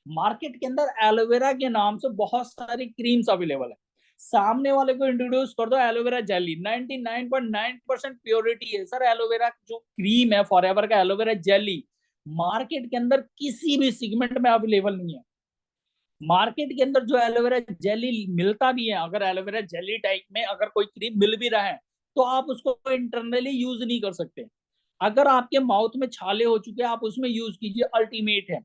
[SPEAKER 1] मार्केट के अंदर एलोवेरा के नाम से बहुत सारी क्रीम्स अवेलेबल है, सामने वाले को इंट्रोड्यूस कर दो एलोवेरा जेली, 99.9% प्योरिटी है सर। एलोवेरा जो क्रीम है फॉरएवर का एलोवेरा जेली मार्केट के अंदर किसी भी सेगमेंट में अवेलेबल नहीं है। मार्केट के अंदर जो एलोवेरा जेली मिलता भी है, अगर एलोवेरा जेली टाइप में अगर कोई क्रीम मिल भी रहा है तो आप उसको इंटरनली यूज नहीं कर सकते। अगर आपके माउथ में छाले हो चुके हैं आप उसमें यूज कीजिए, अल्टीमेट है।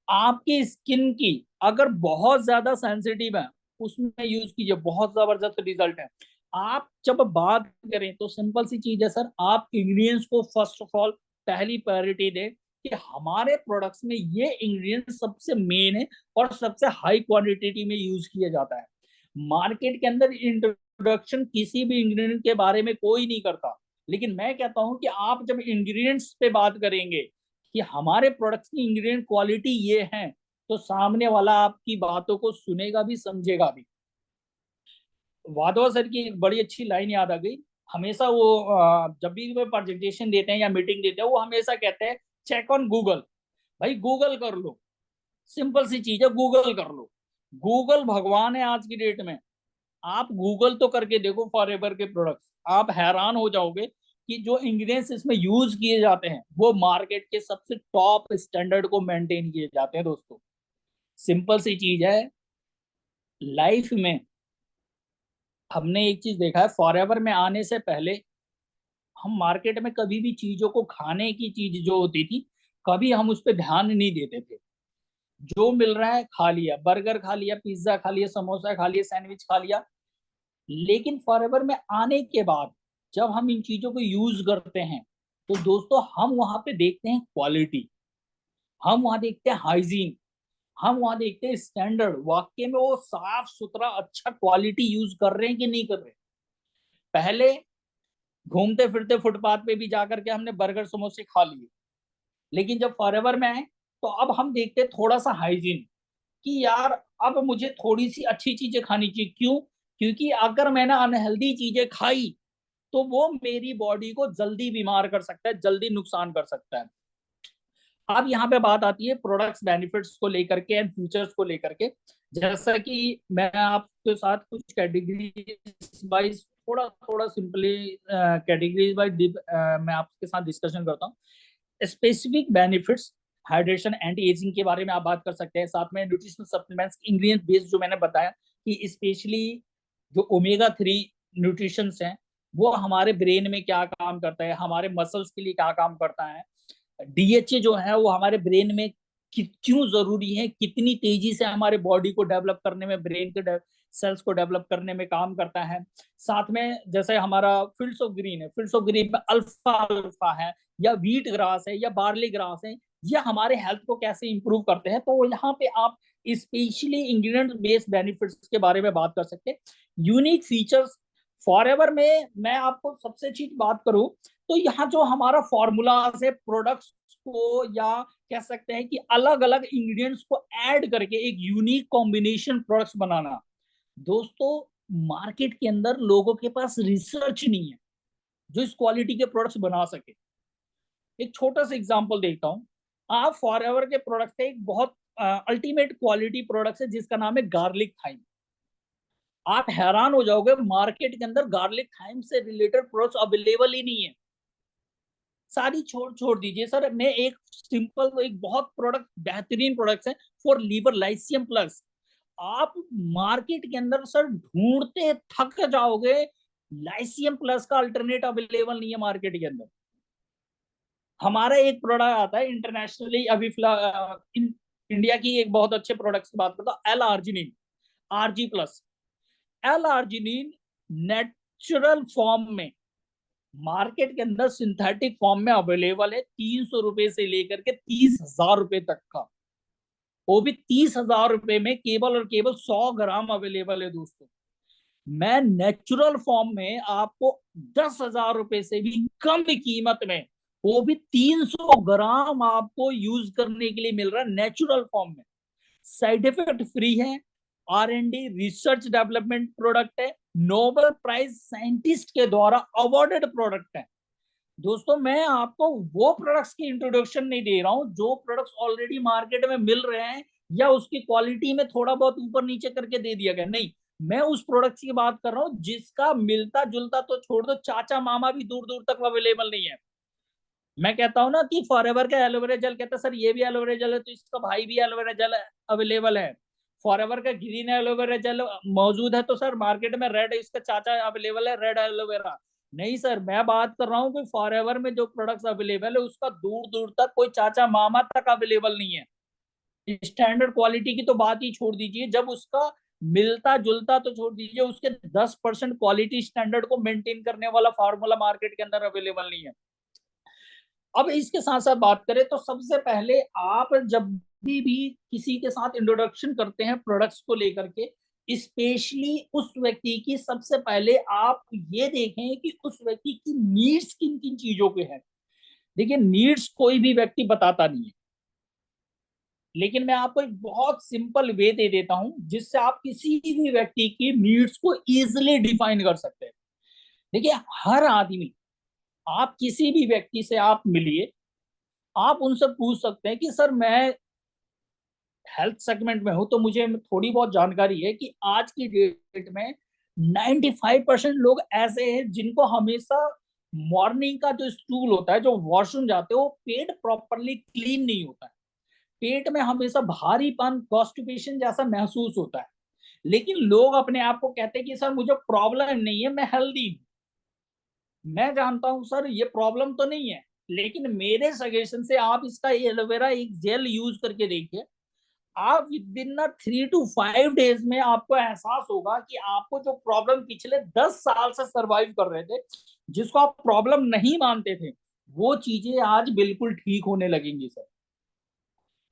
[SPEAKER 1] आपकी स्किन की अगर बहुत ज्यादा सेंसिटिव है उसमें यूज कीजिए, बहुत जबरदस्त रिजल्ट है। आप जब बात करें तो सिंपल सी चीज है सर, आप इंग्रेडिएंट्स को फर्स्ट ऑफ ऑल पहली प्रायोरिटी दें कि हमारे प्रोडक्ट्स में ये इंग्रेडिएंट सबसे मेन है और सबसे हाई क्वांटिटी में यूज किया जाता है। मार्केट के अंदर इंट्रोडक्शन किसी भी इंग्रेडिएंट के बारे में कोई नहीं करता, लेकिन मैं कहता हूं कि आप जब इंग्रेडिएंट्स पे बात करेंगे कि हमारे प्रोडक्ट्स की इंग्रेडिएंट क्वालिटी ये है, तो सामने वाला आपकी बातों को सुनेगा भी समझेगा भी। वाधवा सर की एक बड़ी अच्छी लाइन याद आ गई। हमेशा वो जब भी वो प्रेजेंटेशन देते हैं या मीटिंग देते हैं, वो हमेशा कहते हैं चेक ऑन गूगल। भाई गूगल कर लो, सिंपल सी चीज है, गूगल कर लो। गूगल भगवान है आज की डेट में। आप गूगल तो करके देखो फॉरएवर के प्रोडक्ट्स, आप हैरान हो जाओगे कि जो इंग्रेडिएंट्स इसमें यूज किए जाते हैं वो मार्केट के सबसे टॉप स्टैंडर्ड को मेंटेन किए जाते हैं दोस्तों। सिंपल सी चीज है लाइफ में। हमने एक चीज देखा है, फॉरएवर में आने से पहले हम मार्केट में कभी भी चीजों को, खाने की चीज जो होती थी, कभी हम उस पर ध्यान नहीं देते थे। जो मिल रहा है खा लिया, बर्गर खा लिया, पिज्जा खा लिया, समोसा खा लिया, सैंडविच खा लिया। लेकिन फॉरएवर में आने के बाद जब हम इन चीजों को यूज करते हैं, तो दोस्तों हम वहां पे देखते हैं क्वालिटी, हम वहां देखते हैं हाइजीन, हम वहां देखते हैं स्टैंडर्ड। वाकई में वो साफ सुथरा अच्छा क्वालिटी यूज कर रहे हैं कि नहीं कर रहे। पहले घूमते फिरते फुटपाथ पे भी जाकर के हमने बर्गर समोसे खा लिए, लेकिन जब फॉरएवर में आए तो अब हम देखते हैं थोड़ा सा हाइजीन, कि यार अब मुझे थोड़ी सी अच्छी चीजें खानी चाहिए। क्यों? क्योंकि अगर मैंने अनहेल्दी चीजें खाई तो वो मेरी बॉडी को जल्दी बीमार कर सकता है, जल्दी नुकसान कर सकता है। अब यहाँ पे बात आती है प्रोडक्ट्स बेनिफिट्स को लेकर के एंड फीचर्स को लेकर के। जैसा कि मैं आपके साथ कुछ कैटेगरीज वाइज, थोड़ा थोड़ा सिंपली कैटेगरीज वाइज मैं आपके साथ डिस्कशन करता हूँ। Specific benefits, hydration, anti ageing के बारे में आप बात कर सकते हैं। साथ में न्यूट्रिशनल सप्लीमेंट्स, इंग्रेडिएंट बेस्ड, जो मैंने बताया कि स्पेशली जो ओमेगा 3 न्यूट्रिशंस हैं, वो हमारे ब्रेन में क्या काम करता है, हमारे मसल्स के लिए क्या काम करता है। डीएचए जो है वो हमारे ब्रेन में क्यों जरूरी है, कितनी तेजी से हमारे बॉडी को डेवलप करने में, ब्रेन के सेल्स को डेवलप करने में काम करता है। साथ में जैसे हमारा फील्ड्स ऑफ ग्रीन है, फील्ड्स ऑफ ग्रीन में अल्फा अल्फा है, या व्हीट ग्रास है, या बार्ली ग्रास है, ये हमारे हेल्थ को कैसे इंप्रूव करते हैं। तो यहाँ पे आप स्पेशली इंग्रेडिएंट बेस्ड बेनिफिट्स के बारे में बात कर सकते हैं। यूनिक फीचर्स, फॉरएवर में मैं आपको सबसे अच्छी बात करूं तो यहाँ जो हमारा फॉर्मूलाज है प्रोडक्ट्स को, या कह सकते हैं कि अलग अलग इंग्रेडिएंट्स को ऐड करके एक यूनिक कॉम्बिनेशन प्रोडक्ट्स बनाना। दोस्तों मार्केट के अंदर लोगों के पास रिसर्च नहीं है जो इस क्वालिटी के प्रोडक्ट्स बना सके। एक छोटा सा एग्जांपल देता हूँ। आप फॉरएवर के प्रोडक्ट का एक बहुत अल्टीमेट क्वालिटी प्रोडक्ट है जिसका नाम है गार्लिक थाइम। आप हैरान हो जाओगे, मार्केट के अंदर गार्लिक थाइम से रिलेटेड प्रोडक्ट्स अवेलेबल ही नहीं है। सारी छोड़ छोड़ दीजिए सर, मैं एक सिंपल, एक बहुत प्रोडक्ट, बेहतरीन प्रोडक्ट है फॉर लीवर, लाइसियम प्लस। आप मार्केट के अंदर सर ढूंढते थक जाओगे, लाइसियम प्लस का अल्टरनेट अवेलेबल नहीं है मार्केट के अंदर। हमारा एक प्रोडक्ट आता है इंटरनेशनली अभी फिलहाल, इंडिया की एक बहुत अच्छे प्रोडक्ट की बात करता हूँ, L arginine, RG+। L arginine natural form में मार्केट के अंदर सिंथेटिक फॉर्म में अवेलेबल है, 300 रुपए से लेकर के 30,000 रुपए तक का। वो भी 30,000 रुपए में केवल और केवल 100 ग्राम अवेलेबल है दोस्तों। मैं नेचुरल फॉर्म में आपको 10,000 रुपए से भी कम कीमत में, वो भी 300 ग्राम आपको यूज करने के लिए मिल रहा है नेचुरल फॉर्म में। साइड इफेक्ट फ्री है, R&D रिसर्च डेवलपमेंट प्रोडक्ट है, नोबेल प्राइज साइंटिस्ट के द्वारा अवार्डेड प्रोडक्ट है। दोस्तों मैं आपको वो प्रोडक्ट्स की इंट्रोडक्शन नहीं दे रहा हूं जो प्रोडक्ट्स ऑलरेडी मार्केट में मिल रहे हैं, या उसकी क्वालिटी में थोड़ा बहुत ऊपर नीचे करके दे दिया गया, नहीं। मैं उस प्रोडक्ट्स की बात कर रहा हूं जिसका मिलता जुलता तो छोड़ दो, चाचा मामा भी दूर दूर तक अवेलेबल नहीं है। मैं कहता हूं ना कि फॉरएवर का एलोवेरा जेल, कहता है सर ये भी एलोवेरा जेल है, तो इसका भाई भी एलोवेरा जेल अवेलेबल है। फॉरएवर का ग्रीन एलोवेरा जेल मौजूद है, तो सर मार्केट में रेड, इसका चाचा अवेलेबल है रेड एलोवेरा। नहीं सर, मैं बात कर रहा हूँ कि फॉरएवर में जो प्रोडक्ट्स अवेलेबल है उसका दूर दूर तक कोई चाचा मामा तक अवेलेबल नहीं है। स्टैंडर्ड क्वालिटी की तो बात ही छोड़ दीजिए, जब उसका मिलता जुलता तो छोड़ दीजिए, उसके 10% क्वालिटी स्टैंडर्ड को मेंटेन करने वाला फार्मूला मार्केट के अंदर अवेलेबल नहीं है। अब इसके साथ साथ बात करें तो सबसे पहले आप जब भी किसी के साथ इंट्रोडक्शन करते हैं प्रोडक्ट्स को लेकर के, स्पेशली उस व्यक्ति की, सबसे पहले आप ये देखें कि उस व्यक्ति की नीड्स किन किन चीजों पे है। देखिए नीड्स कोई भी व्यक्ति बताता नहीं है, लेकिन मैं आपको एक बहुत सिंपल वे दे देता हूं जिससे आप किसी भी व्यक्ति की नीड्स को इजिली डिफाइन कर सकते हैं। देखिए, हर आदमी, आप किसी भी व्यक्ति से आप मिलिए, आप उनसे पूछ सकते हैं कि सर मैं हेल्थ सेगमेंट में हूं तो मुझे थोड़ी बहुत जानकारी है कि आज की डेट में 95% लोग ऐसे हैं जिनको हमेशा मॉर्निंग का जो स्टूल होता है, जो वॉशरूम जाते हैं, वो पेट प्रॉपरली क्लीन नहीं होता है। पेट में हमेशा भारीपन, कॉन्स्टिपेशन जैसा महसूस होता है। लेकिन लोग अपने आप को कहते हैं कि सर मुझे प्रॉब्लम नहीं है, मैं हेल्दी हूँ। मैं जानता हूँ सर ये प्रॉब्लम तो नहीं है, लेकिन मेरे सजेशन से आप इसका एलोवेरा एक जेल यूज करके देखिए। आप विद इन 3 to 5 डेज में आपको एहसास होगा कि आपको जो प्रॉब्लम पिछले 10 साल से सरवाइव कर रहे थे, जिसको आप प्रॉब्लम नहीं मानते थे, वो चीजें आज बिल्कुल ठीक होने लगेंगी सर।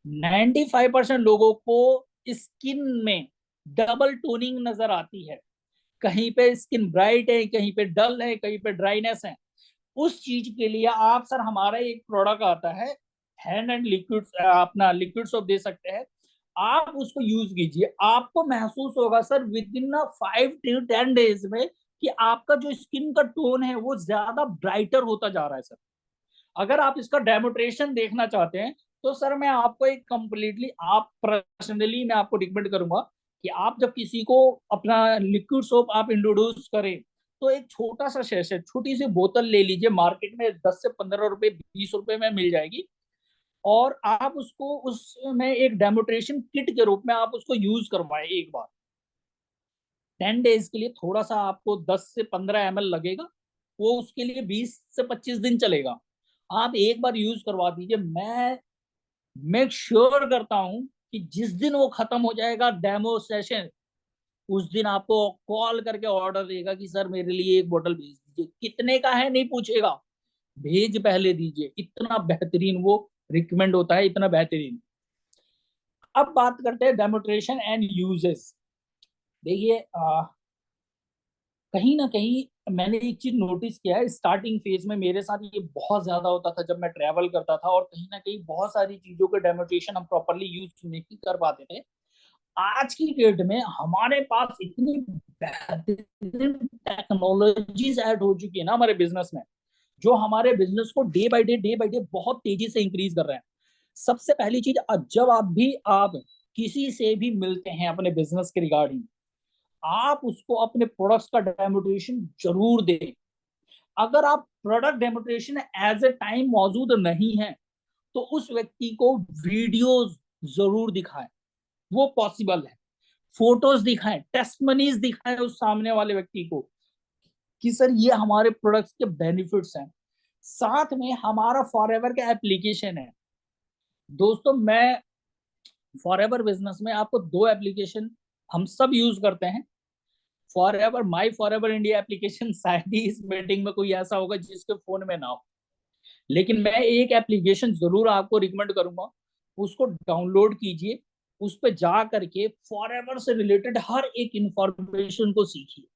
[SPEAKER 1] 95% लोगों को स्किन में डबल टोनिंग नजर आती है। कहीं पे स्किन ब्राइट है, कहीं पे डल है, कहीं पे ड्राइनेस है। उस चीज के लिए आप सर, हमारा एक प्रोडक्ट आता है, हैंड एंड लिक्विड, अपना लिक्विड सोप दे सकते हैं। आप उसको यूज कीजिए, आपको महसूस होगा sir with in 5 to 10 days में कि आपका जो स्किन का टोन है वो ज्यादा ब्राइटर होता जा रहा है सर। अगर आप इसका डेमोन्स्ट्रेशन देखना चाहते हैं तो सर मैं आपको एक कंप्लीटली, आप पर्सनली मैं आपको रिकमेंड करूंगा कि आप जब किसी को अपना लिक्विड सोप आप इंट्रोड्यूस करें तो एक छोटा सा सैशेट, छोटी सी बोतल ले लीजिए। मार्केट में 10 से 15 रुपए, 20 रुपए में मिल जाएगी। और आप उसको उसमें एक डेमोन्स्ट्रेशन किट के रूप में आप उसको यूज करवाएं एक बार। 10 डेज के लिए थोड़ा सा आपको 10 से 15 ml लगेगा, वो उसके लिए 20 से 25 दिन चलेगा। आप एक बार यूज करवा दीजिए। मैं मेक श्योर करता हूं कि जिस दिन वो खत्म हो जाएगा डेमो सेशन, उस दिन आपको कॉल करके ऑर्डर देगा कि सर मेरे लिए एक बोतल भेज दीजिए। कितने का है नहीं पूछेगा, भेज पहले दीजिए। इतना बेहतरीन वो रिकमेंड होता है, इतना बेहतरीन। अब बात करते हैं डेमोन्स्ट्रेशन एंड यूजेस। देखिए, कहीं ना कहीं मैंने एक चीज नोटिस किया है, स्टार्टिंग फेज में मेरे साथ ये बहुत ज्यादा होता था जब मैं ट्रैवल करता था, और कहीं ना कहीं बहुत सारी चीजों के डेमोन्स्ट्रेशन हम प्रॉपरली यूज नहीं कर पाते थे। आज की डेट में हमारे पास इतनी बेहतरीन टेक्नोलॉजीज ऐड हो चुकी है ना हमारे बिजनेस में, जो हमारे बिजनेस को डे बाय डे बहुत तेजी से इंक्रीज कर रहे हैं। सबसे पहली चीज, जब आप किसी से भी मिलते हैं अपने बिजनेस के रिगार्डिंग, आप उसको अपने प्रोडक्ट्स का डेमोन्स्ट्रेशन जरूर दें। अगर आप product demonstration as a time मौजूद नहीं है तो उस व्यक्ति को वीडियोस जरूर दिखाएं, वो पॉसिबल है। फोटोज दिखाएं, टेस्टमनीज दिखाएं उस सामने वाले व्यक्ति को कि सर ये हमारे प्रोडक्ट्स के बेनिफिट्स हैं। साथ में हमारा फॉरएवर का एप्लीकेशन है। दोस्तों, मैं फॉरएवर बिजनेस में आपको दो एप्लीकेशन हम सब यूज करते हैं। फॉरएवर, माई फॉरएवर इंडिया एप्लीकेशन, शायद ही इस मीटिंग में कोई ऐसा होगा जिसके फोन में ना हो। लेकिन मैं एक एप्लीकेशन जरूर आपको रिकमेंड करूंगा, उसको डाउनलोड कीजिए। उस पर जा करके फॉरएवर से रिलेटेड हर एक इंफॉर्मेशन को सीखिए।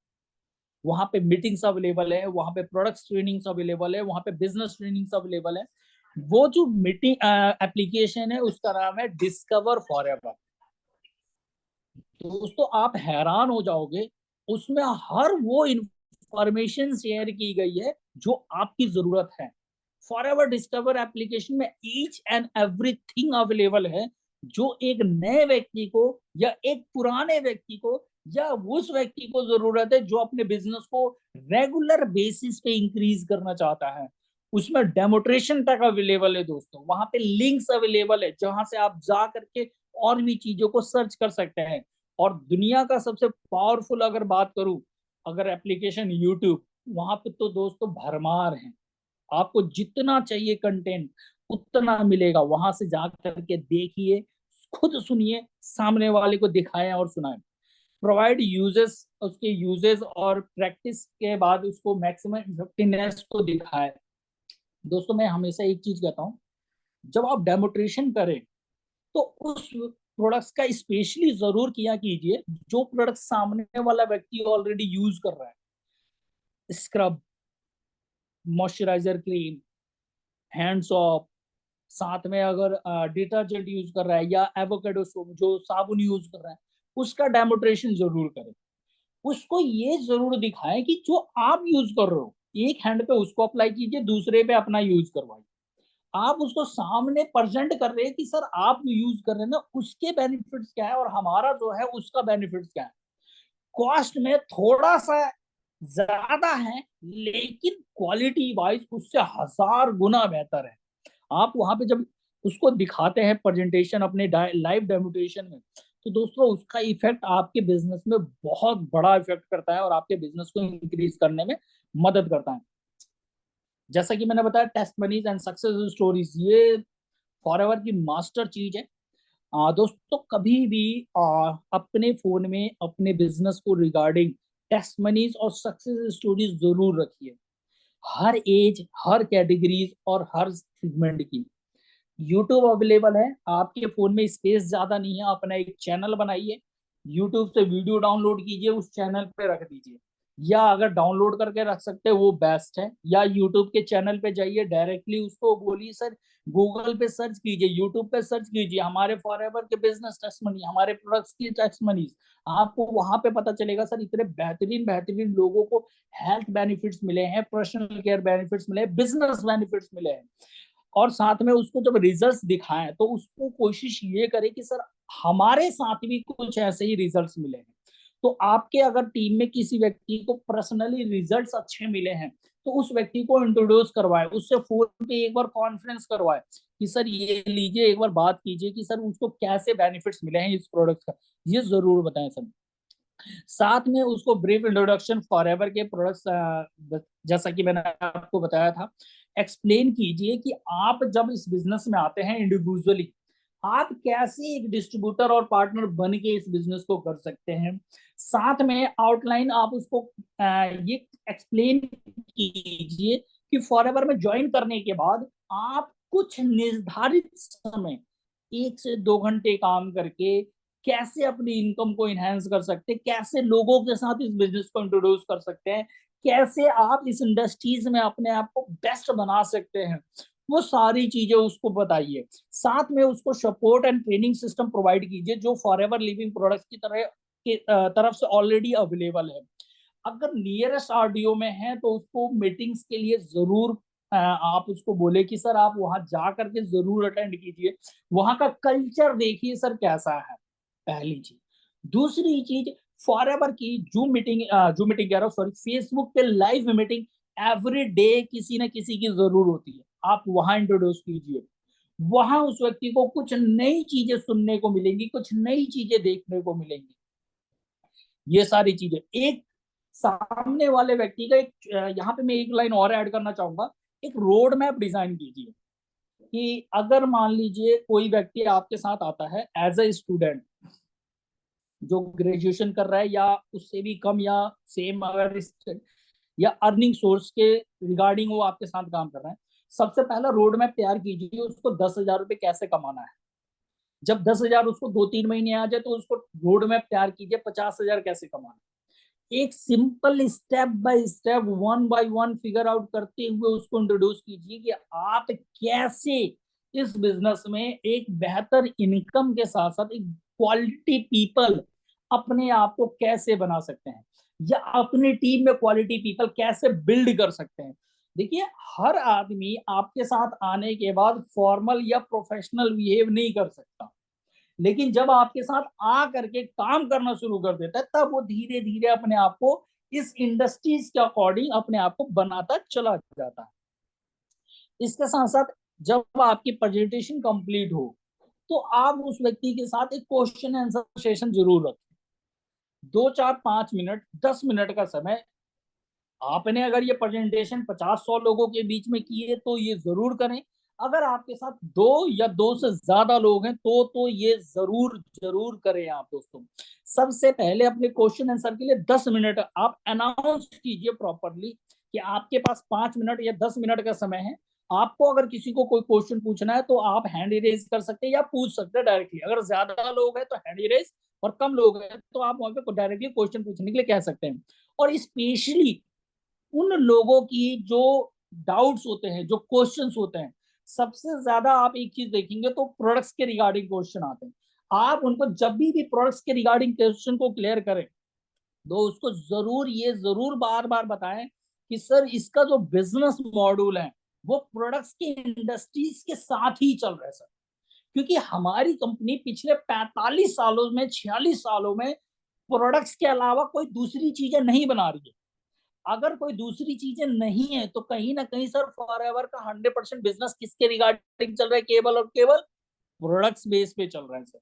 [SPEAKER 1] वहां पे मीटिंग्स अवेलेबल है, वहां पे प्रोडक्ट्स ट्रेनिंग्स अवेलेबल है, वहां पे बिजनेस ट्रेनिंग्स अवेलेबल है। वो जो मीटिंग एप्लीकेशन है उसका नाम है डिस्कवर फॉरएवर। दोस्तों, आप हैरान हो जाओगे, उसमें हर वो इंफॉर्मेशन शेयर की गई है जो आपकी जरूरत है। फॉरएवर डिस्कवर एप्लीकेशन में ईच एंड एवरीथिंग अवेलेबल है, जो एक नए व्यक्ति को या एक पुराने व्यक्ति को या उस व्यक्ति को जरूरत है जो अपने बिजनेस को रेगुलर बेसिस पे इंक्रीज करना चाहता है। उसमें डेमोन्स्ट्रेशन तक अवेलेबल है दोस्तों। वहां पे लिंक्स अवेलेबल है जहां से आप जा करके और भी चीजों को सर्च कर सकते हैं। और दुनिया का सबसे पावरफुल अगर बात करूं, अगर एप्लीकेशन यूट्यूब, वहां पे तो दोस्तों भरमार है। आपको जितना चाहिए कंटेंट उतना मिलेगा। वहां से जा करके देखिए, खुद सुनिए, सामने वाले को दिखाएं और सुनाएं। प्रोवाइड यूजेस, उसके यूजेस और प्रैक्टिस के बाद उसको मैक्सिमम इफेक्टिवनेस को दिखाएं। दोस्तों, मैं हमेशा एक चीज कहता हूँ, जब आप डेमोन्स्ट्रेशन करें तो उस प्रोडक्ट्स का स्पेशली जरूर किया कीजिए जो प्रोडक्ट सामने वाला व्यक्ति ऑलरेडी यूज कर रहा है। Scrub, moisturiser cream, hands of, साथ में अगर डिटर्जेंट यूज कर रहा है या एवोकेडो सोप जो साबुन यूज कर रहा है, उसका डेमोन्स्ट्रेशन जरूर करें। उसको ये जरूर दिखाएं कि जो आप यूज कर रहे हो, एक हैंड पे उसको अप्लाई कीजिए, दूसरे पे अपना यूज करवाइए। आप उसको सामने प्रेजेंट कर रहे हैं कि सर आप यूज कर रहे हैं ना, उसके बेनिफिट्स क्या है और हमारा जो है उसका बेनिफिट्स क्या है। कॉस्ट में थोड़ा सा ज्यादा है, लेकिन क्वालिटी वाइज उससे 1000 गुना बेहतर है। आप वहां पे जब उसको दिखाते हैं प्रेजेंटेशन अपने लाइव डेमोन्स्ट्रेशन में, तो दोस्तों उसका इफेक्ट आपके बिजनेस में बहुत बड़ा इफेक्ट करता है और आपके बिजनेस को इंक्रीज करने में मदद करता है। जैसा कि मैंने बताया, टेस्ट मनीज एंड सक्सेस स्टोरीज ये फॉरएवर की मास्टर चीज है। दोस्तों कभी भी अपने फोन में अपने बिजनेस को रिगार्डिंग टेस्ट मनीज और सक्सेस स्टोरीज जरूर रखिए। हर एज, हर कैटेगरीज और हर सेगमेंट की यूट्यूब अवेलेबल है। आपके फोन में स्पेस ज्यादा नहीं है, अपना एक चैनल बनाइए, यूट्यूब से वीडियो डाउनलोड कीजिए, उस चैनल पे रख दीजिए। या अगर डाउनलोड करके रख सकते हैं वो बेस्ट है, या यूट्यूब के चैनल पे जाइए, डायरेक्टली उसको बोलिए सर गूगल पे सर्च कीजिए, यूट्यूब पे सर्च कीजिए हमारे फॉरएवर के बिजनेस टेस्ट मनी, हमारे प्रोडक्ट्स की टेस्ट मनी। आपको वहां पे पता चलेगा सर इतने बेहतरीन बेहतरीन लोगों को हेल्थ बेनिफिट्स मिले हैं, पर्सनल केयर बेनिफिट्स मिले हैं, बिजनेस बेनिफिट्स मिले हैं। और साथ में उसको जब रिजल्ट्स दिखाएं तो उसको कोशिश ये करे कि सर हमारे साथ भी कुछ ऐसे ही रिजल्ट्स मिले हैं। तो आपके अगर टीम में किसी व्यक्ति को पर्सनली रिजल्ट्स अच्छे मिले हैं, तो उस व्यक्ति को इंट्रोड्यूस करवाए, उससे फोन पे एक बार कॉन्फ्रेंस करवाए कि सर ये लीजिए, एक बार बात कीजिए कि सर उसको कैसे बेनिफिट्स मिले हैं इस प्रोडक्ट का, ये जरूर बताएं सर। साथ में उसको ब्रीफ इंट्रोडक्शन फॉरएवर के प्रोडक्ट्स, जैसा कि मैंने आपको बताया था, एक्सप्लेन कीजिए कि आप जब इस बिजनेस में आते हैं इंडिविजुअली, आप कैसे एक डिस्ट्रीब्यूटर और पार्टनर बन के इस बिजनेस को कर सकते हैं। साथ में आउटलाइन आप उसको ये एक्सप्लेन कीजिए कि फॉरएवर में ज्वाइन करने के बाद आप कुछ निर्धारित समय, 1 से 2 घंटे काम करके कैसे अपनी इनकम को इनहेंस कर सकते हैं, कैसे लोगों के साथ इस बिजनेस को इंट्रोड्यूस कर सकते हैं, कैसे आप इस इंडस्ट्रीज में अपने आप को बेस्ट बना सकते हैं, वो सारी चीजें उसको बताइए। साथ में उसको support and training system provide कीजिए जो फॉरएवर लिविंग प्रोडक्ट्स की तरफ से ऑलरेडी अवेलेबल है। अगर नियरेस्ट आरडीओ में है तो उसको मीटिंग्स के लिए जरूर आप उसको बोले कि सर आप वहां जा करके जरूर अटेंड कीजिए, वहां का कल्चर देखिए सर कैसा है। पहली चीज। दूसरी चीज, फॉरएवर की जूम मीटिंग कह रहा हूँ, सॉरी, फेसबुक पे लाइव मीटिंग एवरी डे किसी न किसी की जरूर होती है, आप वहां इंट्रोड्यूस कीजिए। वहां उस व्यक्ति को कुछ नई चीजें सुनने को मिलेंगी, कुछ नई चीजें देखने को मिलेंगी। ये सारी चीजें एक सामने वाले व्यक्ति का एक यहाँ पे मैं एक लाइन और ऐड करना चाहूंगा, एक रोड मैप डिजाइन कीजिए कि अगर मान लीजिए कोई व्यक्ति आपके साथ आता है एज ए स्टूडेंट जो ग्रेजुएशन कर रहा है या उससे भी कम या सेम, अगर या अर्निंग सोर्स के रिगार्डिंग वो आपके साथ काम कर रहा है, सबसे पहला रोड मैप तैयार कीजिए उसको 10,000 रुपये कैसे कमाना है। जब 10,000 उसको 2-3 महीने आ जाए तो उसको रोड मैप तैयार कीजिए 50,000 कैसे कमाना है। एक simple step by step, one by one figure out करते हुए उसको इंट्रोड्यूस कीजिए कि आप कैसे इस बिजनेस में एक बेहतर इनकम के साथ साथ एक क्वालिटी पीपल अपने आप को कैसे बना सकते हैं, या अपनी टीम में क्वालिटी पीपल कैसे बिल्ड कर सकते हैं। देखिए, हर आदमी आपके साथ आने के बाद फॉर्मल या प्रोफेशनल बिहेव नहीं कर सकता, लेकिन जब आपके साथ आ करके काम करना शुरू कर देता है तब वो धीरे धीरे अपने आप को इस इंडस्ट्रीज के अकॉर्डिंग अपने आप को बनाता चला जाता है। इसके साथ साथ जब आपकी प्रेजेंटेशन कंप्लीट हो तो आप उस व्यक्ति के साथ एक क्वेश्चन आंसर सेशन जरूर रखें। 2 4 5 मिनट 10 मिनट का समय, आपने अगर ये प्रेजेंटेशन 50-100 लोगों के बीच में की है तो ये जरूर करें। अगर आपके साथ 2 या 2 से ज्यादा लोग हैं तो ये जरूर जरूर करें आप दोस्तों। सबसे पहले अपने क्वेश्चन आंसर के लिए 10 मिनट आप अनाउंस कीजिए प्रॉपरली कि आपके पास 5 मिनट या 10 मिनट का समय है। आपको अगर किसी को कोई क्वेश्चन पूछना है तो आप हैंड रेज कर सकते हैं या पूछ सकते हैं डायरेक्टली। अगर ज्यादा लोग हैं तो हैंड रेज, और कम लोग हैं तो आप वहां पे डायरेक्टली क्वेश्चन पूछने के लिए कह सकते हैं। और स्पेशली उन लोगों की जो डाउट्स होते हैं, जो क्वेश्चंस होते हैं, सबसे ज्यादा आप एक चीज देखेंगे तो प्रोडक्ट्स के रिगार्डिंग क्वेश्चन आते हैं। आप उनको जब भी प्रोडक्ट्स के रिगार्डिंग क्वेश्चन को क्लियर करें तो उसको जरूर ये जरूर बार बार बताएं कि सर इसका जो बिजनेस मॉड्यूल है वो प्रोडक्ट्स की इंडस्ट्रीज के साथ ही चल रहा है सर। क्योंकि हमारी कंपनी पिछले 45 सालों में 46 सालों में प्रोडक्ट्स के अलावा कोई दूसरी चीजें नहीं बना रही है। अगर कोई दूसरी चीजें नहीं है तो कहीं ना कहीं सर फॉरएवर का 100% बिजनेस किसके रिगार्डिंग चल रहा है? केवल और केवल प्रोडक्ट्स बेस पे चल रहा है सर।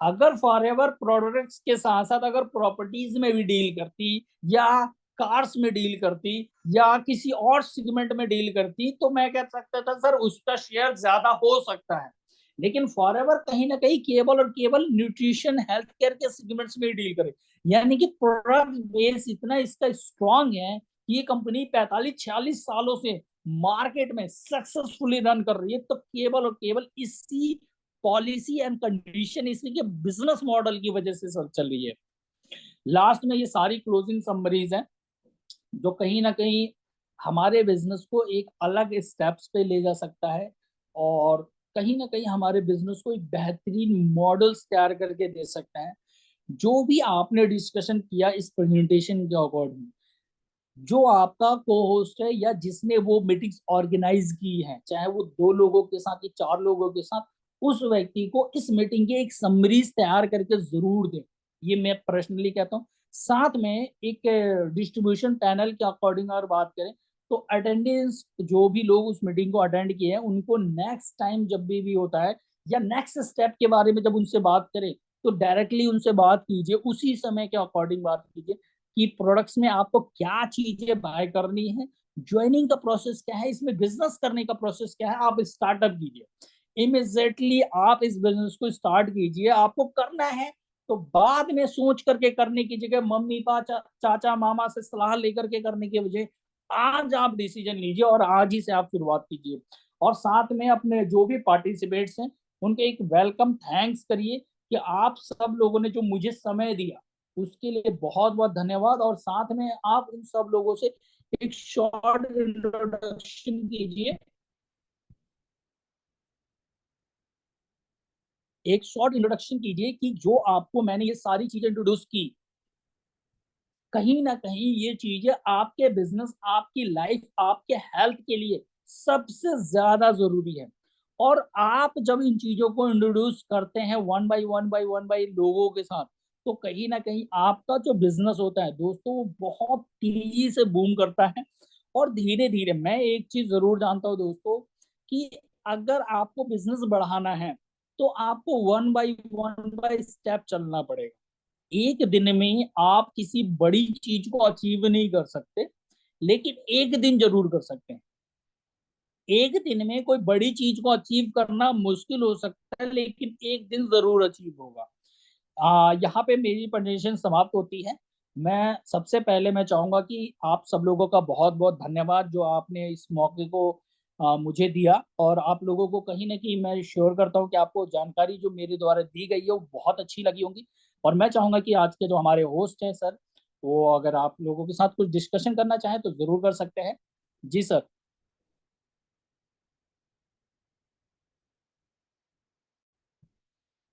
[SPEAKER 1] अगर फॉरएवर प्रोडक्ट्स के साथ साथ अगर प्रॉपर्टीज में भी डील करती या कार्स में डील करती या किसी और सेगमेंट में डील करती तो मैं कह सकता था सर उसका शेयर ज्यादा हो सकता है। लेकिन फॉरएवर कहीं ना कहीं केवल और केवल न्यूट्रिशन हेल्थ केयर के सेगमेंट्स में डील करे। यानी कि प्रोडक्ट बेस इतना इसका स्ट्रांग है कि ये कंपनी 45-46 सालों से मार्केट में सक्सेसफुली रन कर रही है। तो केवल और केवल इसी पॉलिसी एंड कंडीशन इसके बिजनेस मॉडल की वजह से सर चल रही है। लास्ट में ये सारी क्लोजिंग समरीज हैं जो कहीं ना कहीं हमारे बिजनेस को एक अलग स्टेप्स पे ले जा सकता है और कहीं ना कहीं हमारे बिजनेस को एक बेहतरीन मॉडल्स तैयार करके दे सकता है। जो भी आपने डिस्कशन किया इस प्रेजेंटेशन के अकॉर्डिंग, जो आपका को होस्ट है या जिसने वो मीटिंग्स ऑर्गेनाइज की है, चाहे वो 2 लोगों के साथ या 4 लोगों के साथ, उस व्यक्ति को इस मीटिंग के एक समरीज तैयार करके जरूर दें। ये मैं पर्सनली कहता हूँ। साथ में एक डिस्ट्रीब्यूशन पैनल के अकॉर्डिंग अगर बात करें तो अटेंडेंस जो भी लोग उस मीटिंग को अटेंड किए हैं उनको नेक्स्ट टाइम जब भी होता है या नेक्स्ट स्टेप के बारे में जब उनसे बात करें तो डायरेक्टली उनसे बात कीजिए, उसी समय के अकॉर्डिंग बात कीजिए कि प्रोडक्ट्स में आपको क्या चीजें बाय करनी है, ज्वाइनिंग का प्रोसेस क्या है, इसमें बिजनेस करने का प्रोसेस क्या है। आप स्टार्टअप कीजिए, इमिजिएटली आप इस बिजनेस को स्टार्ट कीजिए। आपको करना है तो बाद में सोच करके करने की जगह मम्मी पापा चाचा मामा से सलाह लेकर के करने की वजह आज आप डिसीजन लीजिए और आज ही से आप शुरुआत कीजिए। और साथ में अपने जो भी पार्टिसिपेट्स हैं उनके एक वेलकम थैंक्स करिए कि आप सब लोगों ने जो मुझे समय दिया उसके लिए बहुत बहुत धन्यवाद। और साथ में आप उन सब लोगों से एक शॉर्ट इंट्रोडक्शन कीजिए, एक शॉर्ट इंट्रोडक्शन कीजिए कि जो आपको मैंने ये सारी चीजें इंट्रोड्यूस की, कहीं ना कहीं ये चीजें आपके बिजनेस, आपकी लाइफ, आपके हेल्थ के लिए सबसे ज्यादा जरूरी है। और आप जब इन चीजों को इंट्रोड्यूस करते हैं वन बाई लोगों के साथ तो कहीं ना कहीं आपका जो बिजनेस होता है दोस्तों वो बहुत तेजी से बूम करता है। और धीरे धीरे मैं एक चीज जरूर जानता हूँ दोस्तों कि अगर आपको बिजनेस बढ़ाना है तो आपको वन बाई स्टेप चलना पड़ेगा। एक दिन में आप किसी बड़ी चीज को अचीव नहीं कर सकते, लेकिन एक दिन जरूर कर सकते हैं। एक दिन में कोई बड़ी चीज को अचीव करना मुश्किल हो सकता है लेकिन एक दिन जरूर अचीव होगा। यहाँ पे मेरी प्रेजेंटेशन समाप्त होती है। मैं सबसे पहले मैं चाहूंगा कि आप सब लोगों का बहुत बहुत धन्यवाद जो आपने इस मौके को मुझे दिया। और आप लोगों को कहीं ना कहीं मैं श्योर करता हूँ कि आपको जानकारी जो मेरे द्वारा दी गई है वो बहुत अच्छी लगी होगी। और मैं चाहूंगा कि आज के जो हमारे होस्ट हैं सर, वो अगर आप लोगों के साथ कुछ डिस्कशन करना चाहें तो जरूर कर सकते हैं। जी सर।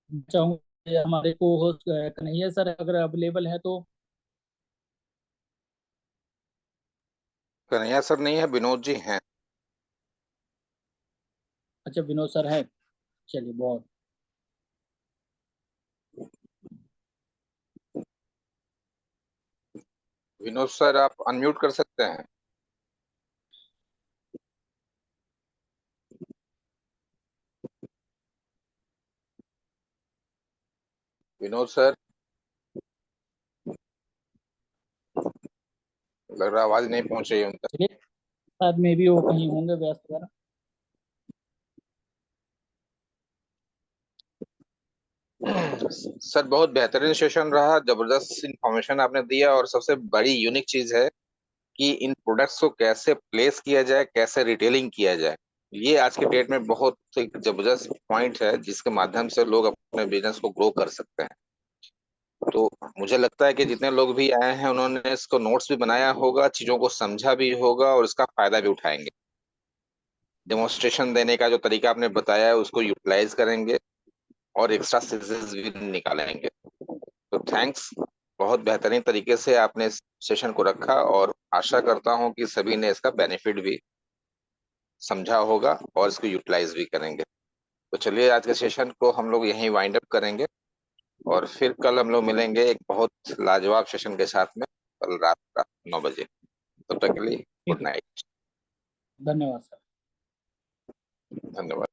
[SPEAKER 1] मैं चाहूंगा कि हमारे को होस्ट कन्हैया सर अगर अवेलेबल है तो।
[SPEAKER 2] कन्हैया सर नहीं है, विनोद जी हैं।
[SPEAKER 1] अच्छा विनोद सर है, चलिए बहुत।
[SPEAKER 2] विनोद सर आप अनम्यूट कर सकते हैं। विनोद सर, लग रहा आवाज नहीं पहुंच रही है उन
[SPEAKER 1] चलिए, शायद में भी वो कहीं होंगे व्यस्त वगैरह।
[SPEAKER 2] तक। सर बहुत बेहतरीन सेशन रहा, जबरदस्त इंफॉर्मेशन आपने दिया, और सबसे बड़ी यूनिक चीज है कि इन प्रोडक्ट्स को कैसे प्लेस किया जाए, कैसे रिटेलिंग किया जाए। ये आज के डेट में बहुत एक जबरदस्त पॉइंट है जिसके माध्यम से लोग अपने बिजनेस को ग्रो कर सकते हैं। तो मुझे लगता है कि जितने लोग भी आए हैं उन्होंने इसको नोट्स भी बनाया होगा, चीजों को समझा भी होगा और इसका फायदा भी उठाएंगे। डेमोन्स्ट्रेशन देने का जो तरीका आपने बताया है उसको यूटिलाइज करेंगे और एक्स्ट्रा सीरीज भी निकालेंगे। तो थैंक्स, बहुत बेहतरीन तरीके से आपने इस सेशन को रखा और आशा करता हूं कि सभी ने इसका बेनिफिट भी समझा होगा और इसको यूटिलाइज भी करेंगे। तो चलिए आज के सेशन को हम लोग यहीं वाइंड अप करेंगे और फिर कल हम लोग मिलेंगे एक बहुत लाजवाब सेशन के साथ में, कल रात का 9 बजे। तब तक के लिए
[SPEAKER 1] ठीक
[SPEAKER 2] गुड
[SPEAKER 1] है।
[SPEAKER 2] नाइट।
[SPEAKER 1] धन्यवाद सर।
[SPEAKER 2] धन्यवाद।